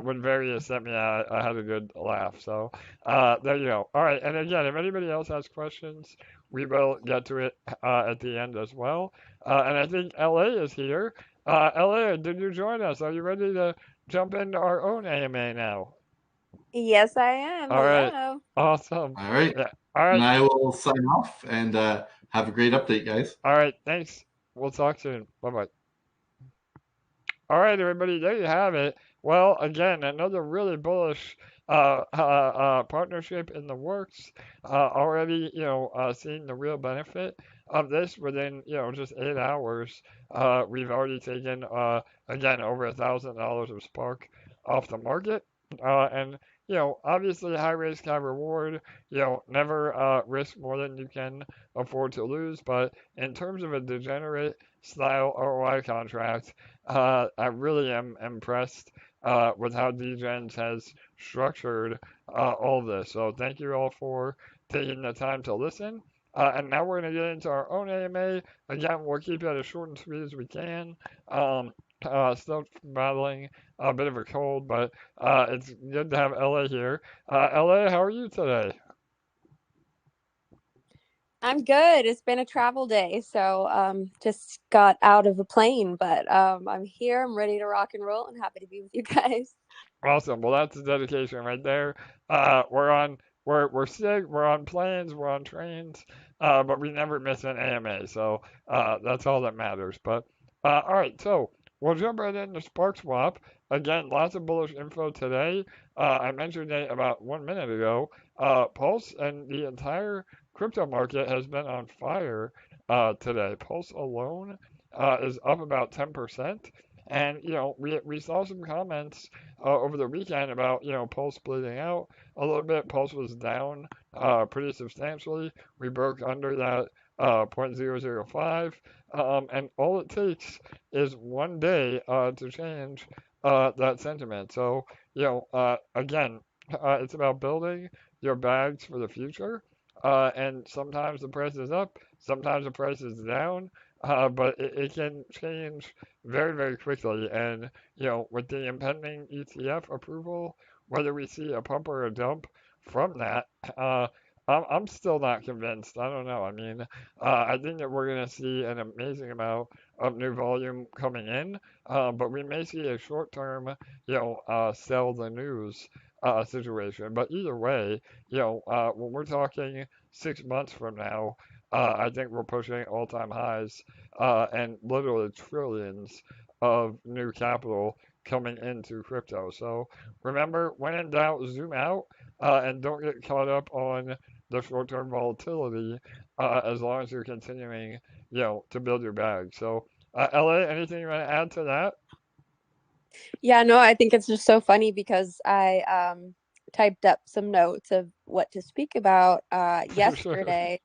When Various sent me, I had a good laugh. So there you go. All right, and again, if anybody else has questions, we will get to it at the end as well. And I think LA is here. LA, did you join us? Are you ready to jump into our own AMA now? Yes, I am. All right. Hello. Awesome. All right. Yeah. All And right. I will sign off and have a great update, guys. All right. Thanks. We'll talk soon. Bye bye. All right, everybody. There you have it. Well, again, another really bullish partnership in the works. Already, seeing the real benefit of this within, just 8 hours. We've already taken, again, over $1,000 of Spark off the market. And obviously high risk, high reward. Never risk more than you can afford to lose. But in terms of a degenerate style ROI contract, I really am impressed with how Degenz has structured all of this. So thank you all for taking the time to listen. And now we're going to get into our own AMA. Again, we'll keep it as short and sweet as we can. Still battling a bit of a cold, but it's good to have LA here. LA, how are you today? I'm good. It's been a travel day, so just got out of a plane, but I'm here. I'm ready to rock and roll and happy to be with you guys. Awesome. Well, that's the dedication right there. We're sick. We're on planes. We're on trains. But we never miss an AMA. So that's all that matters. But all right. So we'll jump right into Sparkswap. Again, lots of bullish info today. I mentioned it about 1 minute ago. Pulse and the entire crypto market has been on fire today. Pulse alone is up about 10%. And we saw some comments over the weekend about Pulse bleeding out a little bit. Pulse was down pretty substantially. We broke under that 0.005, and all it takes is 1 day to change that sentiment. So again, it's about building your bags for the future. And sometimes the price is up, sometimes the price is down, but it can change very, very quickly. And, with the impending ETF approval, whether we see a pump or a dump from that, I'm still not convinced. I don't know. I mean, I think that we're going to see an amazing amount of new volume coming in, but we may see a short term, sell the news situation. But either way, when we're talking 6 months from now, I think we're pushing all-time highs and literally trillions of new capital coming into crypto. So remember, when in doubt, zoom out and don't get caught up on the short-term volatility as long as you're continuing, to build your bag. So, LA, anything you want to add to that? Yeah, no, I think it's just so funny because I typed up some notes of what to speak about yesterday.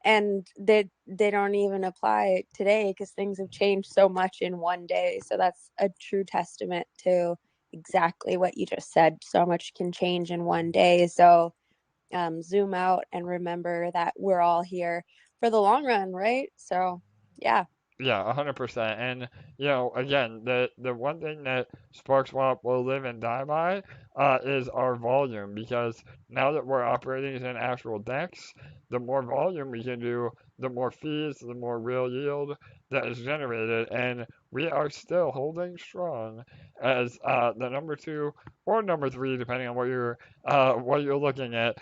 And they don't even apply today because things have changed so much in 1 day. So that's a true testament to exactly what you just said. So much can change in 1 day. So zoom out and remember that we're all here for the long run, right? So yeah. Yeah, 100%. And again, the one thing that Sparkswap will live and die by is our volume, because now that we're operating in actual DEX, the more volume we can do, the more fees, the more real yield that is generated, and we are still holding strong as the number two or number three, depending on what you're looking at,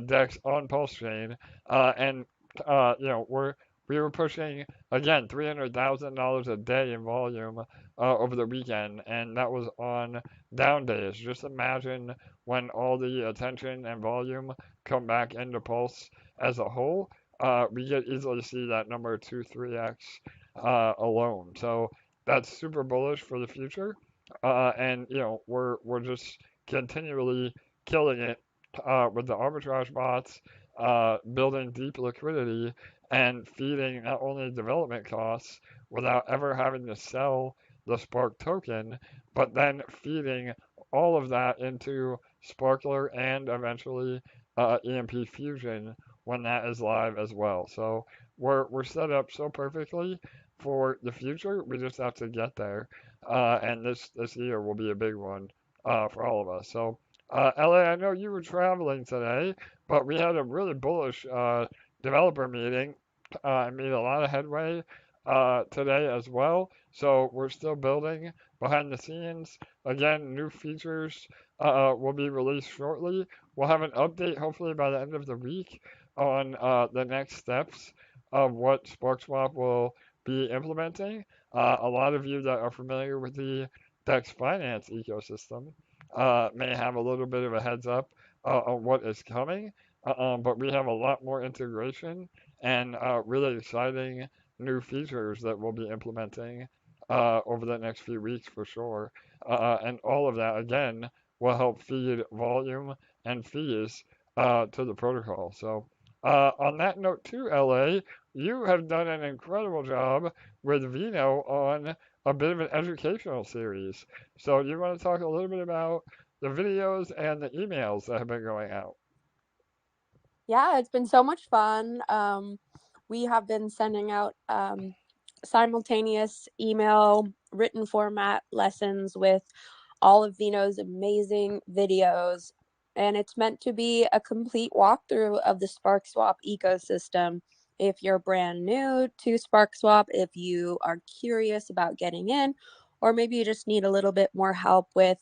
DEX on Pulse Chain, and we were pushing again, $300,000 a day in volume over the weekend, and that was on down days. Just imagine when all the attention and volume come back into Pulse as a whole, we could easily see that number 2, 3x alone. So that's super bullish for the future, and we're just continually killing it with the arbitrage bots, building deep liquidity and feeding not only development costs without ever having to sell the Spark token, but then feeding all of that into Sparkler and eventually EMP Fusion when that is live as well. So we're set up so perfectly for the future. We just have to get there, and this year will be a big one for all of us. So. LA, I know you were traveling today, but we had a really bullish developer meeting. I made a lot of headway today as well. So we're still building behind the scenes. Again, new features will be released shortly. We'll have an update hopefully by the end of the week on the next steps of what SparkSwap will be implementing. A lot of you that are familiar with the DEX finance ecosystem may have a little bit of a heads up on what is coming, but we have a lot more integration and really exciting new features that we'll be implementing over the next few weeks for sure. And all of that, again, will help feed volume and fees to the protocol. So, on that note, too, LA, you have done an incredible job with Vino on a bit of an educational series. So, you want to talk a little bit about the videos and the emails that have been going out? Yeah, it's been so much fun. We have been sending out simultaneous email, written format lessons with all of Vino's amazing videos. And it's meant to be a complete walkthrough of the Sparkswap ecosystem. If you're brand new to Sparkswap, if you are curious about getting in, or maybe you just need a little bit more help with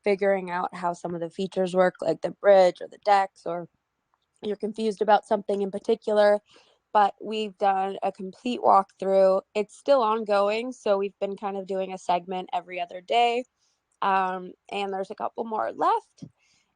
figuring out how some of the features work, like the bridge or the DEX, or you're confused about something in particular, but we've done a complete walkthrough. It's still ongoing, so we've been kind of doing a segment every other day, and there's a couple more left.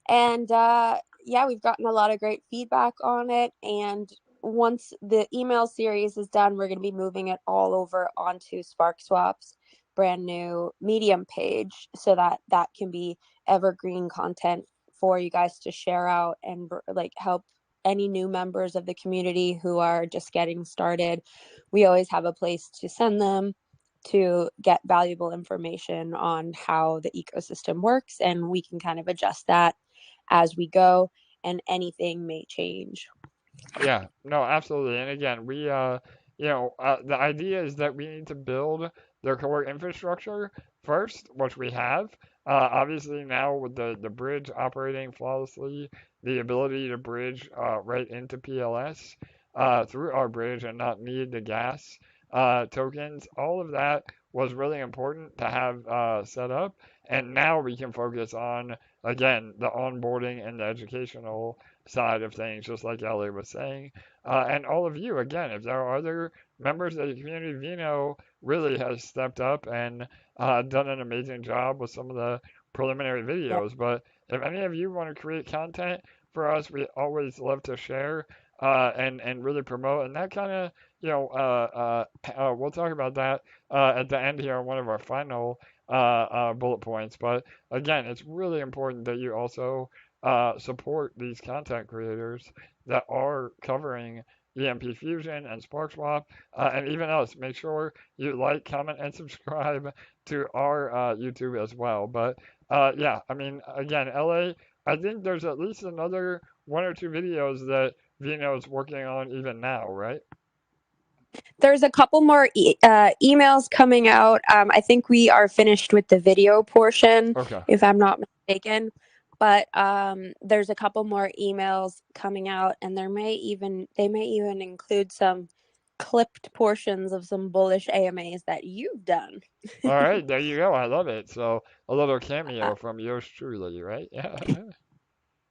And yeah, we've gotten a lot of great feedback on it. And once the email series is done, we're going to be moving it all over onto Sparkswap's brand new Medium page, so that that can be evergreen content for you guys to share out and like help any new members of the community who are just getting started. We always have a place to send them to get valuable information on how the ecosystem works, and we can kind of adjust that as we go, and anything may change. Yeah, no, absolutely. And again, the idea is that we need to build their core infrastructure first, which we have. Obviously, now with the bridge operating flawlessly, the ability to bridge right into PLS through our bridge and not need the gas tokens, all of that was really important to have set up. And now we can focus on, again, the onboarding and the educational side of things, just like Ellie was saying. And all of you, again, if there are other members of the community, Vino really has stepped up and done an amazing job with some of the preliminary Yep. videos. But if any of you want to create content for us, we always love to share and really promote. And that kind of, we'll talk about that at the end here on one of our final bullet points. But again, it's really important that you also support these content creators that are covering EMP Fusion and Sparkswap, and even us. Make sure you like, comment, and subscribe to our YouTube as well. But yeah, I mean, again, LA, I think there's at least another one or two videos that Vino is working on even now, right? There's a couple more emails coming out. I think we are finished with the video portion, Okay. if I'm not mistaken. But there's a couple more emails coming out, and they may even include some clipped portions of some bullish AMAs that you've done. All right, there you go. I love it. So a little cameo from yours truly, right? Yeah.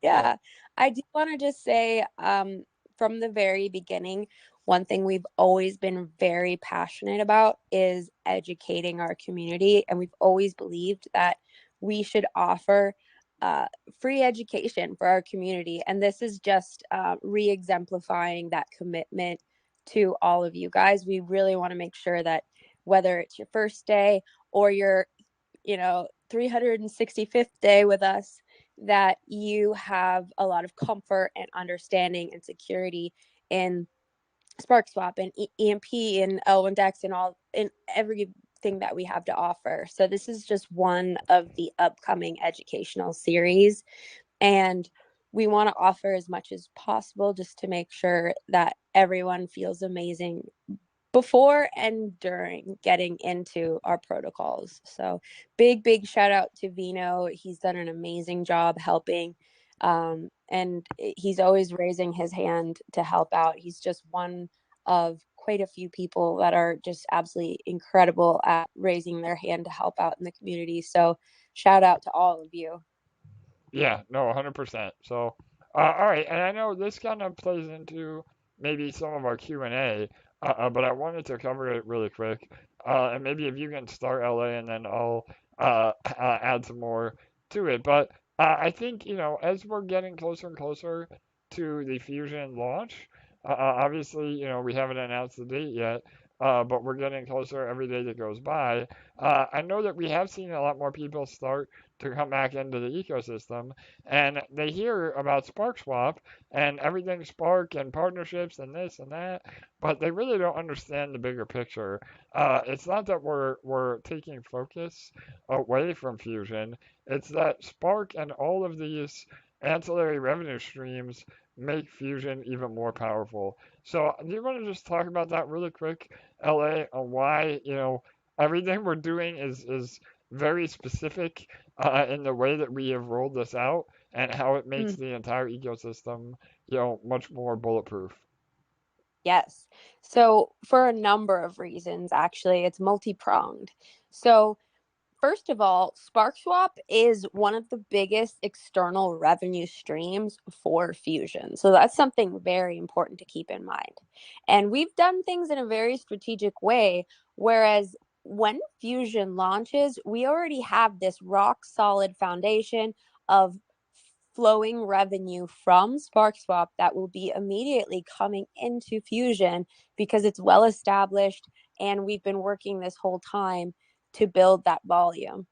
Yeah, I do want to just say from the very beginning, one thing we've always been very passionate about is educating our community. And we've always believed that we should offer free education for our community. And this is just re exemplifying that commitment to all of you guys. We really want to make sure that whether it's your first day or your 365th day with us, that you have a lot of comfort and understanding and security in Sparkswap and EMP and L1 Dex and all in everything that we have to offer. So this is just one of the upcoming educational series, and we want to offer as much as possible just to make sure that everyone feels amazing before and during getting into our protocols. So big shout out to Vino. He's done an amazing job helping, and he's always raising his hand to help out. He's just one of quite a few people that are just absolutely incredible at raising their hand to help out in the community. So shout out to all of you. Yeah, no, 100%. So, all right, and I know this kind of plays into maybe some of our Q&A, but I wanted to cover it really quick. And maybe if you can start, LA, and then I'll add some more to it. But I think, as we're getting closer and closer to the Fusion launch, obviously, we haven't announced the date yet, but we're getting closer every day that goes by. I know that we have seen a lot more people start to come back into the ecosystem, and they hear about Sparkswap and everything Spark and partnerships and this and that, but they really don't understand the bigger picture. It's not that we're taking focus away from Fusion. It's that Spark and all of these ancillary revenue streams make Fusion even more powerful. So, do you want to just talk about that really quick, LA, on why, everything we're doing is very specific in the way that we have rolled this out and how it makes the entire ecosystem, much more bulletproof. Yes. So for a number of reasons, actually, it's multi-pronged. So first of all, Sparkswap is one of the biggest external revenue streams for Fusion. So that's something very important to keep in mind. And we've done things in a very strategic way, whereas when Fusion launches, we already have this rock solid foundation of flowing revenue from Sparkswap that will be immediately coming into Fusion because it's well established and we've been working this whole time to build that volume.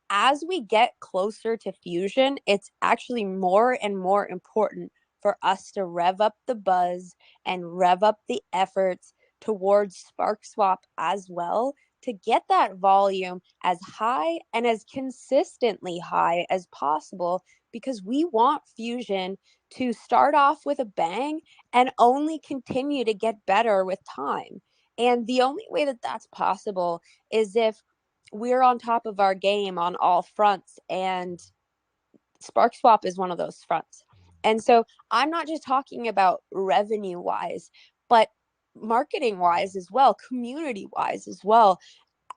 As we get closer to Fusion, it's actually more and more important for us to rev up the buzz and rev up the efforts towards Sparkswap as well to get that volume as high and as consistently high as possible, because we want Fusion to start off with a bang and only continue to get better with time. And the only way that that's possible is if we're on top of our game on all fronts, and Sparkswap is one of those fronts. And so I'm not just talking about revenue wise, but marketing wise as well, community wise as well.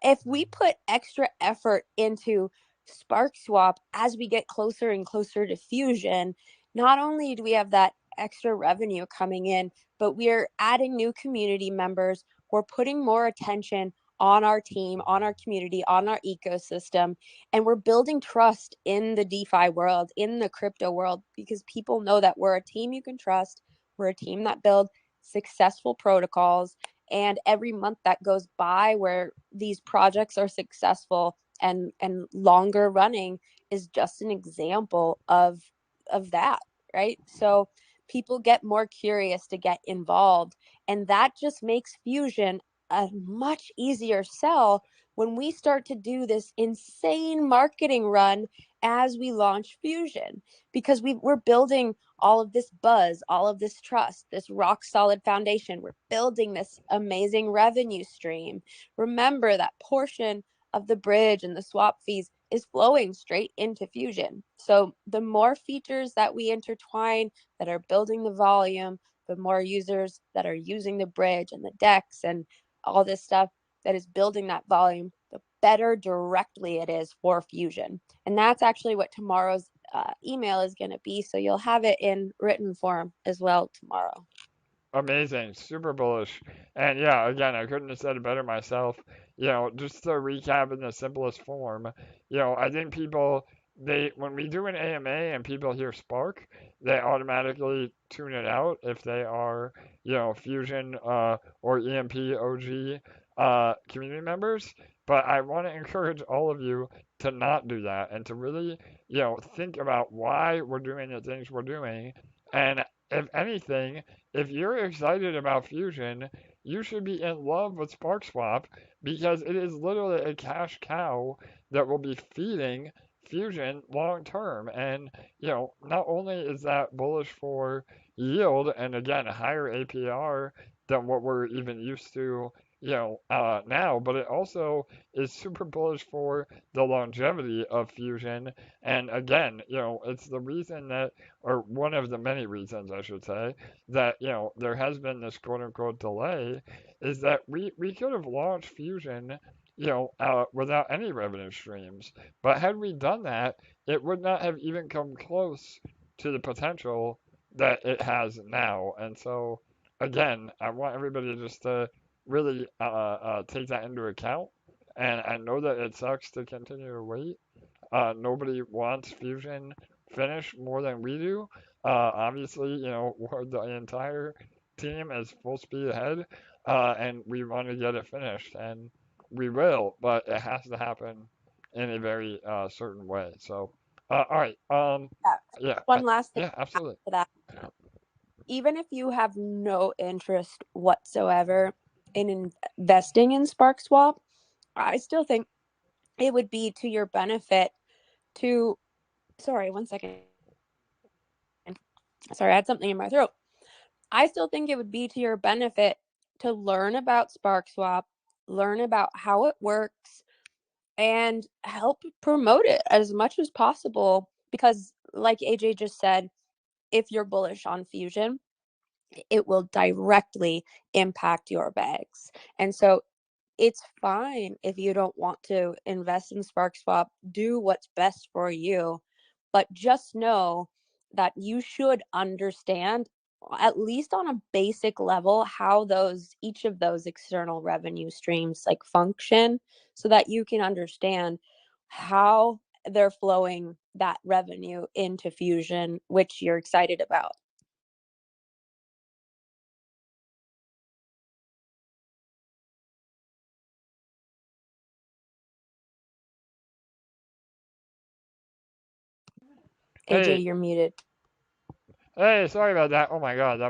If we put extra effort into Sparkswap as we get closer and closer to Fusion, not only do we have that extra revenue coming in, but we're adding new community members. We're putting more attention on our team, on our community, on our ecosystem, and we're building trust in the DeFi world, in the crypto world, because people know that we're a team you can trust. We're a team that build successful protocols, and every month that goes by where these projects are successful and longer running is just an example of that, right? So people get more curious to get involved, and that just makes Fusion a much easier sell when we start to do this insane marketing run as we launch Fusion, because we're building all of this buzz, all of this trust, this rock solid foundation. We're building this amazing revenue stream. Remember that portion of the bridge and the swap fees is flowing straight into Fusion. So the more features that we intertwine that are building the volume, the more users that are using the bridge and the DEX and all this stuff that is building that volume, the better directly it is for Fusion. And that's actually what tomorrow's email is going to be. So you'll have it in written form as well tomorrow. Amazing, super bullish. And yeah, again, I couldn't have said it better myself. Just to recap in the simplest form, I think people, when we do an AMA and people hear Spark, they automatically tune it out if they are, Fusion or EMP OG community members. But I want to encourage all of you to not do that and to really, think about why we're doing the things we're doing. And if anything, if you're excited about Fusion, you should be in love with Sparkswap because it is literally a cash cow that will be feeding Fusion long term. And, not only is that bullish for yield and again, a higher APR than what we're even used to, now, but it also is super bullish for the longevity of Fusion. And again, it's the reason that, or one of the many reasons, I should say, that there has been this quote unquote delay is that we could have launched Fusion without any revenue streams, but had we done that, it would not have even come close to the potential that it has now. And so again, I want everybody just to really take that into account. And I know that it sucks to continue to wait. Nobody wants Fusion finished more than we do. Obviously, the entire team is full speed ahead, and we want to get it finished, and we will, but it has to happen in a very certain way. So, all right. Yeah. One last thing Yeah, absolutely. to that. Even if you have no interest whatsoever in investing in Sparkswap, I still think it would be to your benefit to, sorry, one second. Sorry, I had something in my throat. I still think it would be to your benefit to learn about Sparkswap, learn about how it works, and help promote it as much as possible. Because, like AJ just said, if you're bullish on Fusion, it will directly impact your bags. And so it's fine if you don't want to invest in Sparkswap. Do what's best for you. But just know that you should understand, at least on a basic level, how each of those external revenue streams like function, so that you can understand how they're flowing that revenue into Fusion, which you're excited about. AJ, Hey. you're muted. Hey, sorry about that. Oh my God, I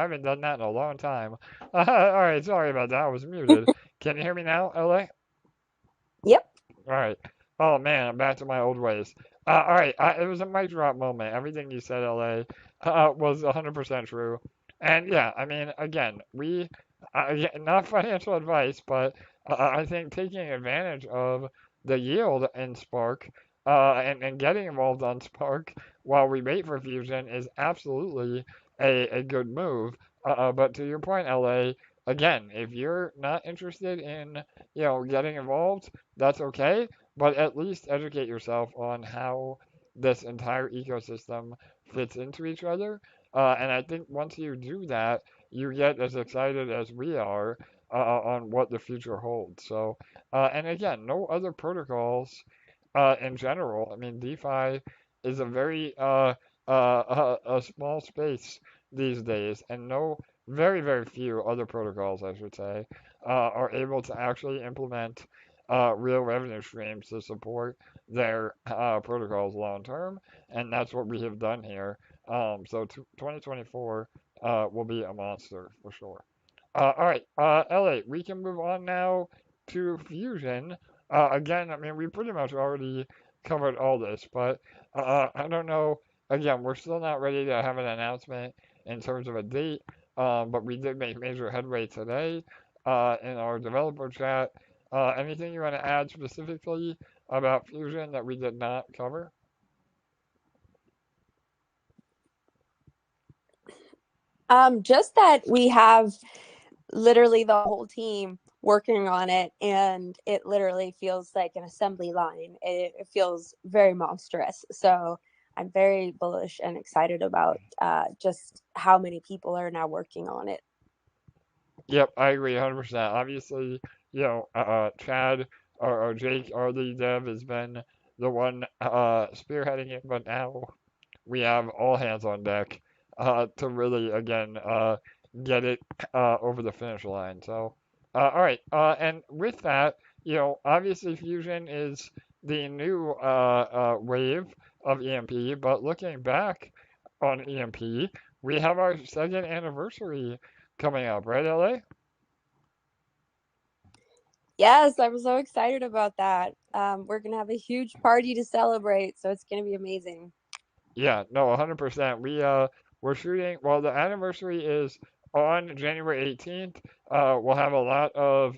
haven't done that in a long time. All right, sorry about that. I was muted. Can you hear me now, LA? Yep. All right. Oh man, I'm back to my old ways. All right, it was a mic drop moment. Everything you said, LA, was 100% true. And yeah, I mean, again, yeah, not financial advice, but I think taking advantage of the yield in Spark and getting involved on Spark while we wait for Fusion is absolutely a good move. But to your point, LA, again, if you're not interested in, getting involved, that's okay, but at least educate yourself on how this entire ecosystem fits into each other. And I think once you do that, you get as excited as we are on what the future holds. So, and again, no other protocols in general. I mean, DeFi is a very a small space these days, and very, very few other protocols, I should say, are able to actually implement real revenue streams to support their protocols long term, and that's what we have done here. So 2024 will be a monster for sure. All right, Elliot, we can move on now to Fusion. Again, I mean, we pretty much already covered all this, but I don't know. Again, we're still not ready to have an announcement in terms of a date, but we did make major headway today in our developer chat. Anything you want to add specifically about Fusion that we did not cover? Just that we have literally the whole team working on it, and it literally feels like an assembly line. It feels very monstrous. So I'm very bullish and excited about just how many people are now working on it. Yep, I agree 100%. Obviously, Chad or Jake, our lead dev, has been the one spearheading it, but now we have all hands on deck to really, again, get it over the finish line. So, all right. And with that, obviously Fusion is the new wave of EMP, but looking back on EMP, we have our second anniversary coming up, right, LA? Yes, I'm so excited about that. We're going to have a huge party to celebrate, so it's going to be amazing. Yeah, no, 100%. We're shooting. Well, the anniversary is on January 18th. We'll have a lot of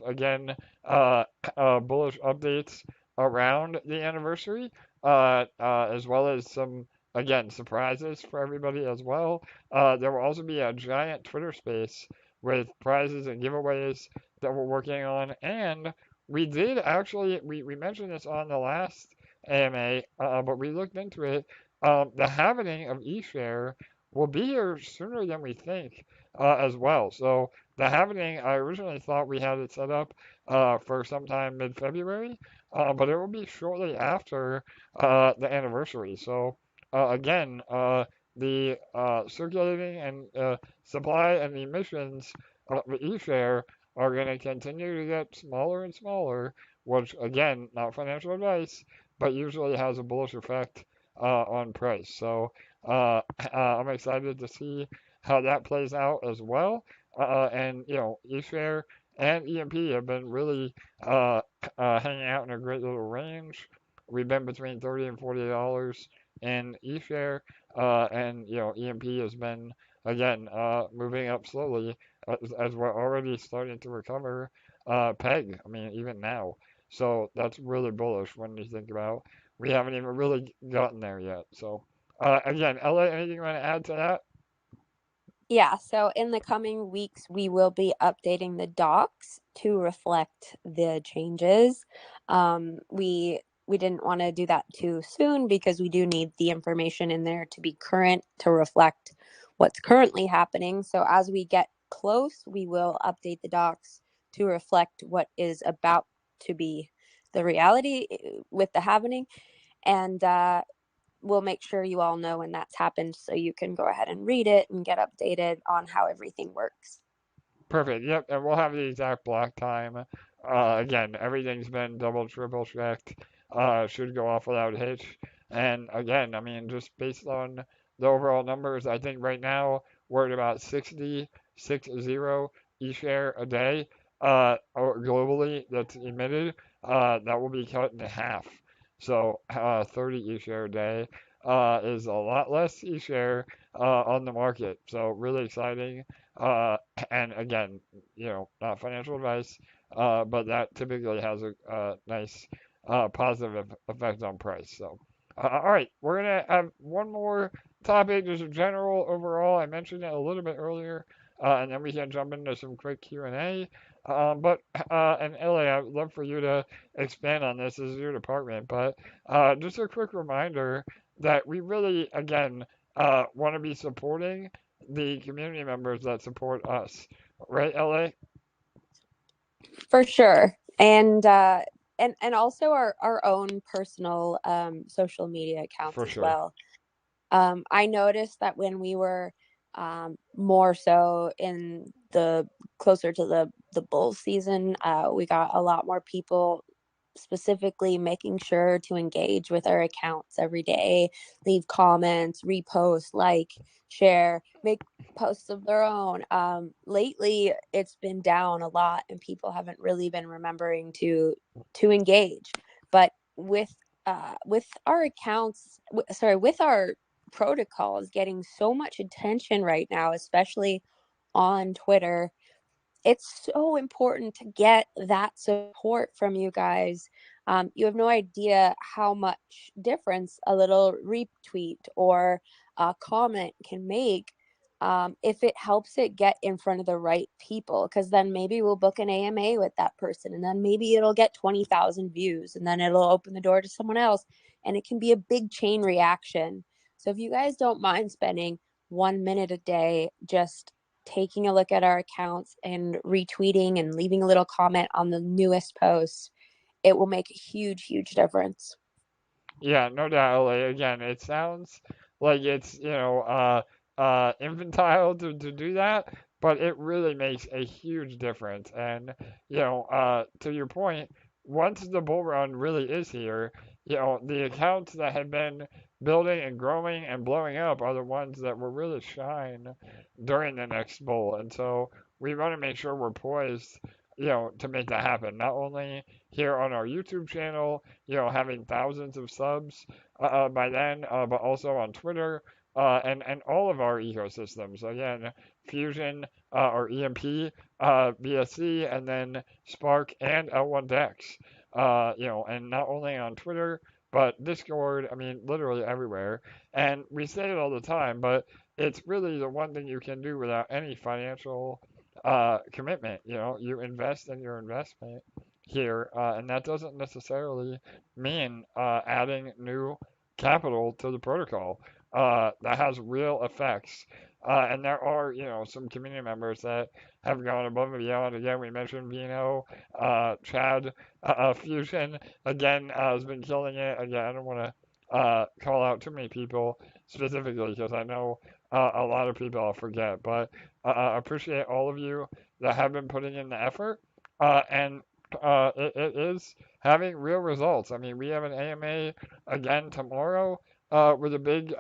bullish updates around the anniversary, as well as some surprises for everybody as well. There will also be a giant Twitter space with prizes and giveaways that we're working on, and we did actually we mentioned this on the last AMA, but we looked into it. The happening of ESHARE will be here sooner than we think as well. So the happening, I originally thought we had it set up for sometime mid-February, but it will be shortly after the anniversary. So the circulating and supply and emissions of ESHARE are going to continue to get smaller and smaller, which again, not financial advice, but usually has a bullish effect on price. So I'm excited to see how that plays out as well. And eShare and EMP have been really hanging out in a great little range. We've been between $30 and $40 in eShare, and EMP has been again moving up slowly as we're already starting to recover peg. I mean, even now. So that's really bullish when you think about we haven't even really gotten there yet. So, again, LA, anything you want to add to that? Yeah, so in the coming weeks, we will be updating the docs to reflect the changes. We didn't want to do that too soon because we do need the information in there to be current to reflect what's currently happening. So as we get close, we will update the docs to reflect what is about to be the reality with the happening. And we'll make sure you all know when that's happened so you can go ahead and read it and get updated on how everything works. Perfect. Yep. And we'll have the exact block time. Again, everything's been double, triple checked. Should go off without a hitch. And again, I mean, just based on the overall numbers, I think right now we're at about 60 eShare a day or globally that's emitted. That will be cut in half. So 30 eShare a day is a lot less eShare on the market. So really exciting. And again, not financial advice, but that typically has a nice positive effect on price. So, all right, we're gonna have one more topic, just a general overall. I mentioned it a little bit earlier, and then we can jump into some quick Q&A. And Ellie, I'd love for you to expand on this. This is your department, but just a quick reminder that we really, again, want to be supporting the community members that support us, right, LA? For sure. And also our own personal social media accounts For as sure. well. I noticed that when we were more so in the closer to the bull season, we got a lot more people specifically making sure to engage with our accounts every day, leave comments, repost, like, share, make posts of their own. Lately it's been down a lot and people haven't really been remembering to engage. But with with our accounts, with our protocols getting so much attention right now, especially on Twitter, it's so important to get that support from you guys. You have no idea how much difference a little retweet or a comment can make, if it helps it get in front of the right people. Because then maybe we'll book an AMA with that person, and then maybe it'll get 20,000 views, and then it'll open the door to someone else, and it can be a big chain reaction. So if you guys don't mind spending 1 minute a day just taking a look at our accounts and retweeting and leaving a little comment on the newest posts, it will make a huge, huge difference. Yeah, no doubt. Like, again, it sounds like it's, infantile to do that, but it really makes a huge difference. And, to your point, once the bull run really is here, the accounts that have been building and growing and blowing up are the ones that will really shine during the next bull. And so we want to make sure we're poised, to make that happen. Not only here on our YouTube channel, having thousands of subs by then, but also on Twitter, and all of our ecosystems. Again, Fusion, or EMP, BSC, and then Spark and L1Dex. And not only on Twitter, but Discord, I mean, literally everywhere. And we say it all the time, but it's really the one thing you can do without any financial commitment. You invest in your investment here, and that doesn't necessarily mean adding new capital to the protocol. That has real effects. And there are, some community members that have gone above and beyond. Again, we mentioned Vino, Chad, Fusion, again, has been killing it. Again, I don't want to call out too many people specifically because I know a lot of people I'll forget. But I appreciate all of you that have been putting in the effort. And it is having real results. I mean, we have an AMA again tomorrow with a big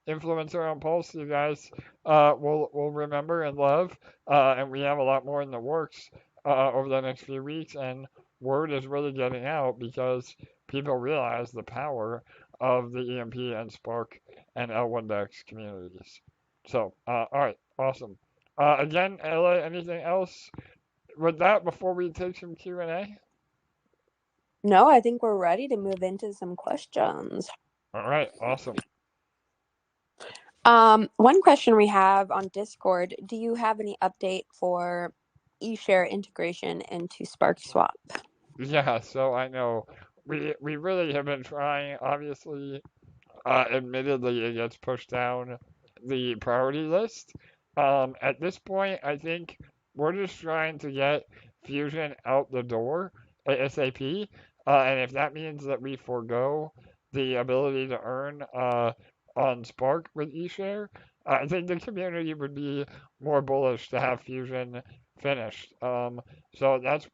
influencer on Pulse. You guys will remember and love. And we have a lot more in the works over the next few weeks. And word is really getting out because people realize the power of the EMP and Spark and L1Dex communities. So, all right, awesome. Again, LA, anything else with that before we take some Q&A? No, I think we're ready to move into some questions. All right, awesome. One question we have on Discord: do you have any update for ESHARE integration into Sparkswap? Yeah, so I know we really have been trying. Obviously, admittedly, it gets pushed down the priority list. At this point, I think we're just trying to get Fusion out the door ASAP. And if that means that we forego the ability to earn on Spark with eShare, I think the community would be more bullish to have Fusion finished. So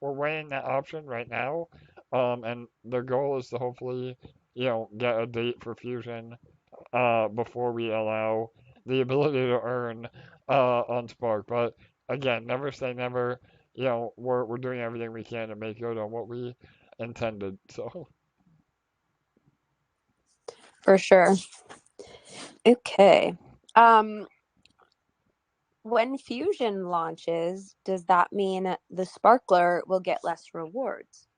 we're weighing that option right now. And the goal is to hopefully, get a date for Fusion before we allow the ability to earn on Spark. But again, never say never. We're doing everything we can to make good on what we intended. So for sure. Okay. When Fusion launches, does that mean the Sparkler will get less rewards?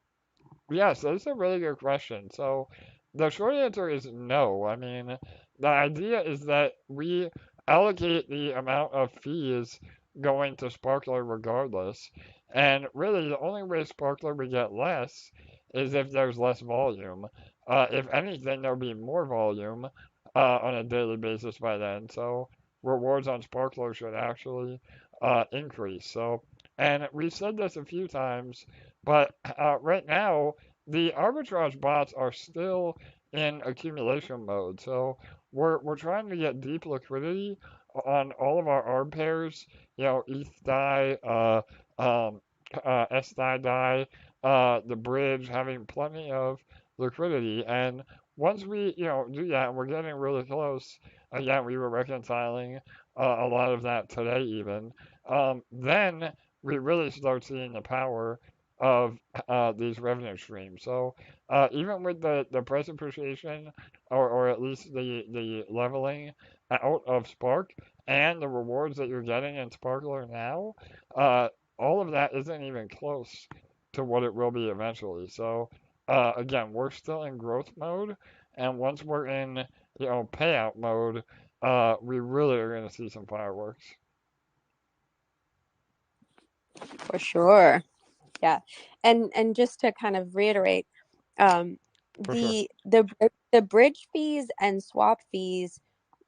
yes, that's a really good question. So the short answer is no. I mean, the idea is that we allocate the amount of fees going to Sparkler regardless. And really, the only way Sparkler would get less is if there's less volume. If anything, there'll be more volume on a daily basis by then. So rewards on Sparkler should actually increase. So, and we've said this a few times, but right now, the arbitrage bots are still in accumulation mode. So we're trying to get deep liquidity on all of our ARB pairs, ETH-DAI, sDAI, the bridge, having plenty of liquidity. And once we, do that, and we're getting really close, again, we were reconciling a lot of that today even, then we really start seeing the power of these revenue streams. So even with the price appreciation, or at least the leveling out of Spark and the rewards that you're getting in Sparkler now, all of that isn't even close to what it will be eventually. So again, we're still in growth mode, and once we're in payout mode, we really are going to see some fireworks. For sure. Yeah. And just to kind of reiterate, the bridge fees and swap fees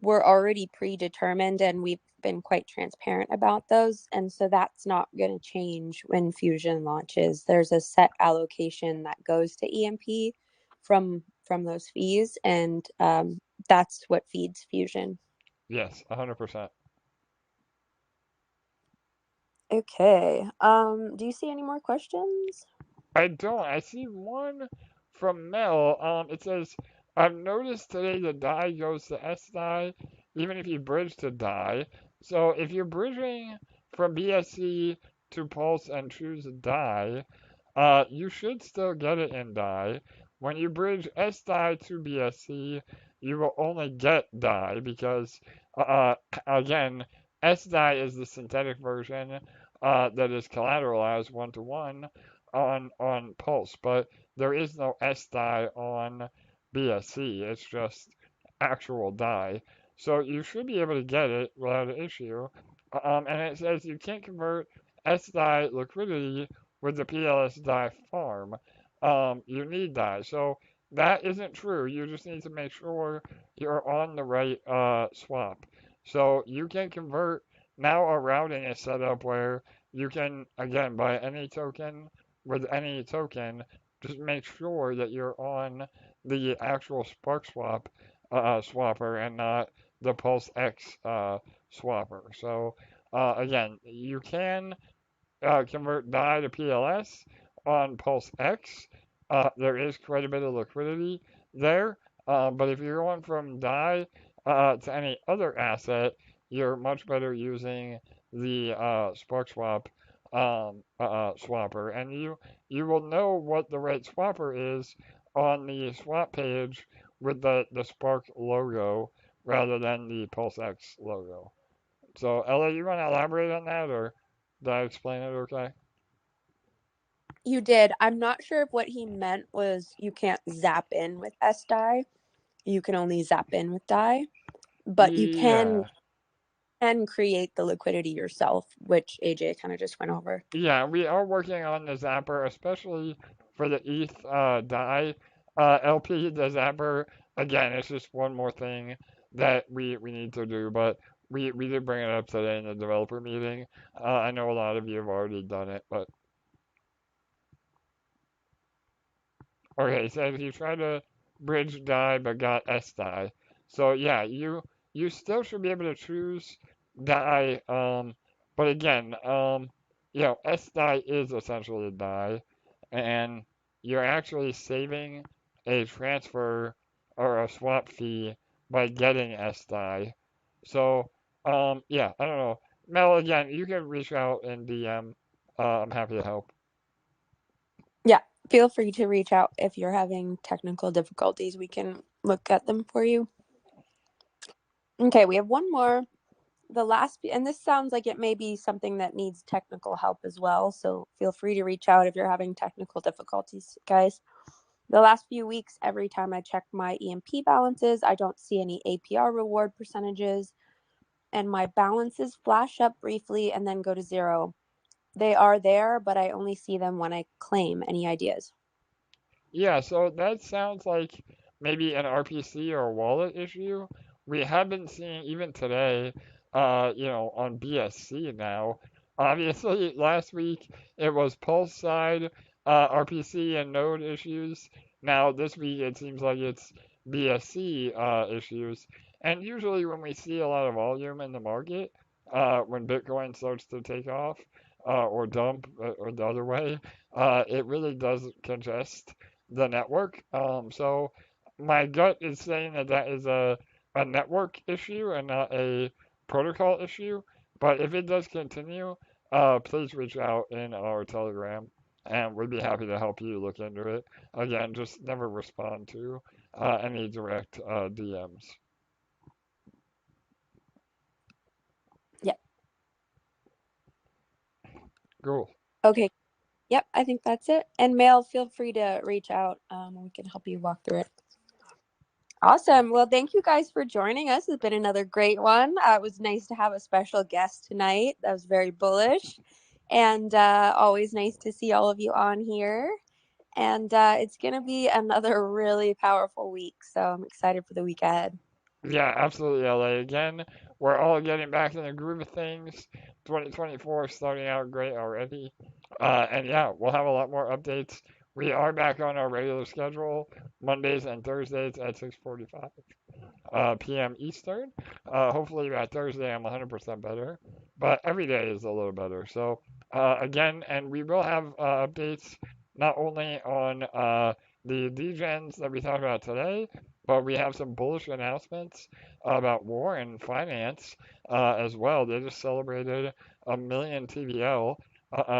were already predetermined, and we've been quite transparent about those. And so that's not going to change when Fusion launches. There's a set allocation that goes to EMP from those fees, and that's what feeds Fusion. Yes, 100%. Okay. Do you see any more questions? I don't. I see one from Mel. It says, I've noticed today the DAI goes to sDAI, even if you bridge to DAI. So if you're bridging from BSC to Pulse and choose DAI, you should still get it in DAI. When you bridge sDAI to BSC, you will only get DAI because, again, sDAI is the synthetic version that is collateralized one-to-one on Pulse, but there is no sDAI on BSC. It's just actual DAI. So you should be able to get it without an issue. And it says you can't convert sDAI liquidity with the PLS DAI farm. You need DAI. So that isn't true. You just need to make sure you're on the right swap. So you can convert. Now our routing is set up where you can, again, buy any token with any token. Just make sure that you're on the actual Sparkswap swapper and not the Pulse X swapper. So again, you can convert DAI to PLS on Pulse X. There is quite a bit of liquidity there, but if you're going from DAI to any other asset, you're much better using the Sparkswap swapper, and you will know what the right swapper is on the swap page with the Spark logo rather than the Pulse X logo. So, Ella, you want to elaborate on that, or did I explain it okay? You did. I'm not sure if what he meant was you can't zap in with sDAI. You can only zap in with DAI, but you can create the liquidity yourself, which AJ kind of just went over. Yeah, we are working on the Zapper, especially for the ETH DAI LP. The Zapper, again, it's just one more thing that we need to do, but we did bring it up today in the developer meeting. I know a lot of you have already done it, but okay, so if you try to bridge DAI but got sDAI, so yeah, you still should be able to choose DAI, but again, sDAI is essentially a DAI, and you're actually saving a transfer or a swap fee by getting sDAI. So, yeah, I don't know. Mel, again, you can reach out and DM. I'm happy to help. Yeah, feel free to reach out if you're having technical difficulties. We can look at them for you. Okay, we have one more. The last, and this sounds like it may be something that needs technical help as well, so feel free to reach out if you're having technical difficulties, guys. The last few weeks, every time I check my EMP balances, I don't see any APR reward percentages, and my balances flash up briefly and then go to zero. They are there, but I only see them when I claim. Any ideas? Yeah, so that sounds like maybe an RPC or a wallet issue. We have been seeing even today, on BSC now. Obviously, last week it was Pulse side, RPC and node issues. Now this week it seems like it's BSC issues. And usually when we see a lot of volume in the market, when Bitcoin starts to take off, or dump, or the other way, it really does congest the network. So my gut is saying that that is a network issue and not a protocol issue. But if it does continue, please reach out in our Telegram. and we'd be happy to help you look into it. Again, just never respond to any direct DMs. Yep. Cool. Okay. Yep, I think that's it. And Mail, feel free to reach out. We can help you walk through it. Awesome. Well, thank you guys for joining us. It's been another great one. It was nice to have a special guest tonight. That was very bullish. And always nice to see all of you on here. And it's going to be another really powerful week. So I'm excited for the week ahead. Yeah, absolutely, LA. Again, we're all getting back in the groove of things. 2024 starting out great already. And yeah, we'll have a lot more updates. We are back on our regular schedule, Mondays and Thursdays at 6:45 p.m. Eastern. Hopefully by Thursday I'm 100% better, but every day is a little better. So again, and we will have updates not only on the Degenz that we talked about today, but we have some bullish announcements about war and finance as well. They just celebrated 1 million TVL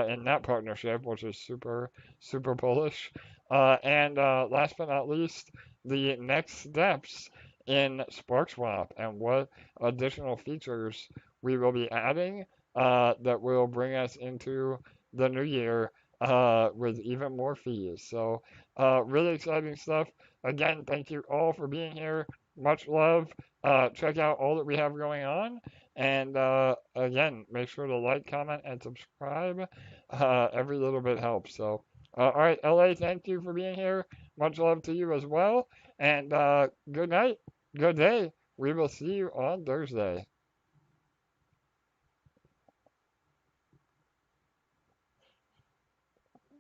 in that partnership, which is super, super bullish. And last but not least, the next steps in Sparkswap and what additional features we will be adding that will bring us into the new year with even more fees. So, really exciting stuff. Again, thank you all for being here. Much love. Check out all that we have going on. And again, make sure to like, comment, and subscribe. Every little bit helps. So, all right, LA, thank you for being here. Much love to you as well. And good night, good day. We will see you on Thursday.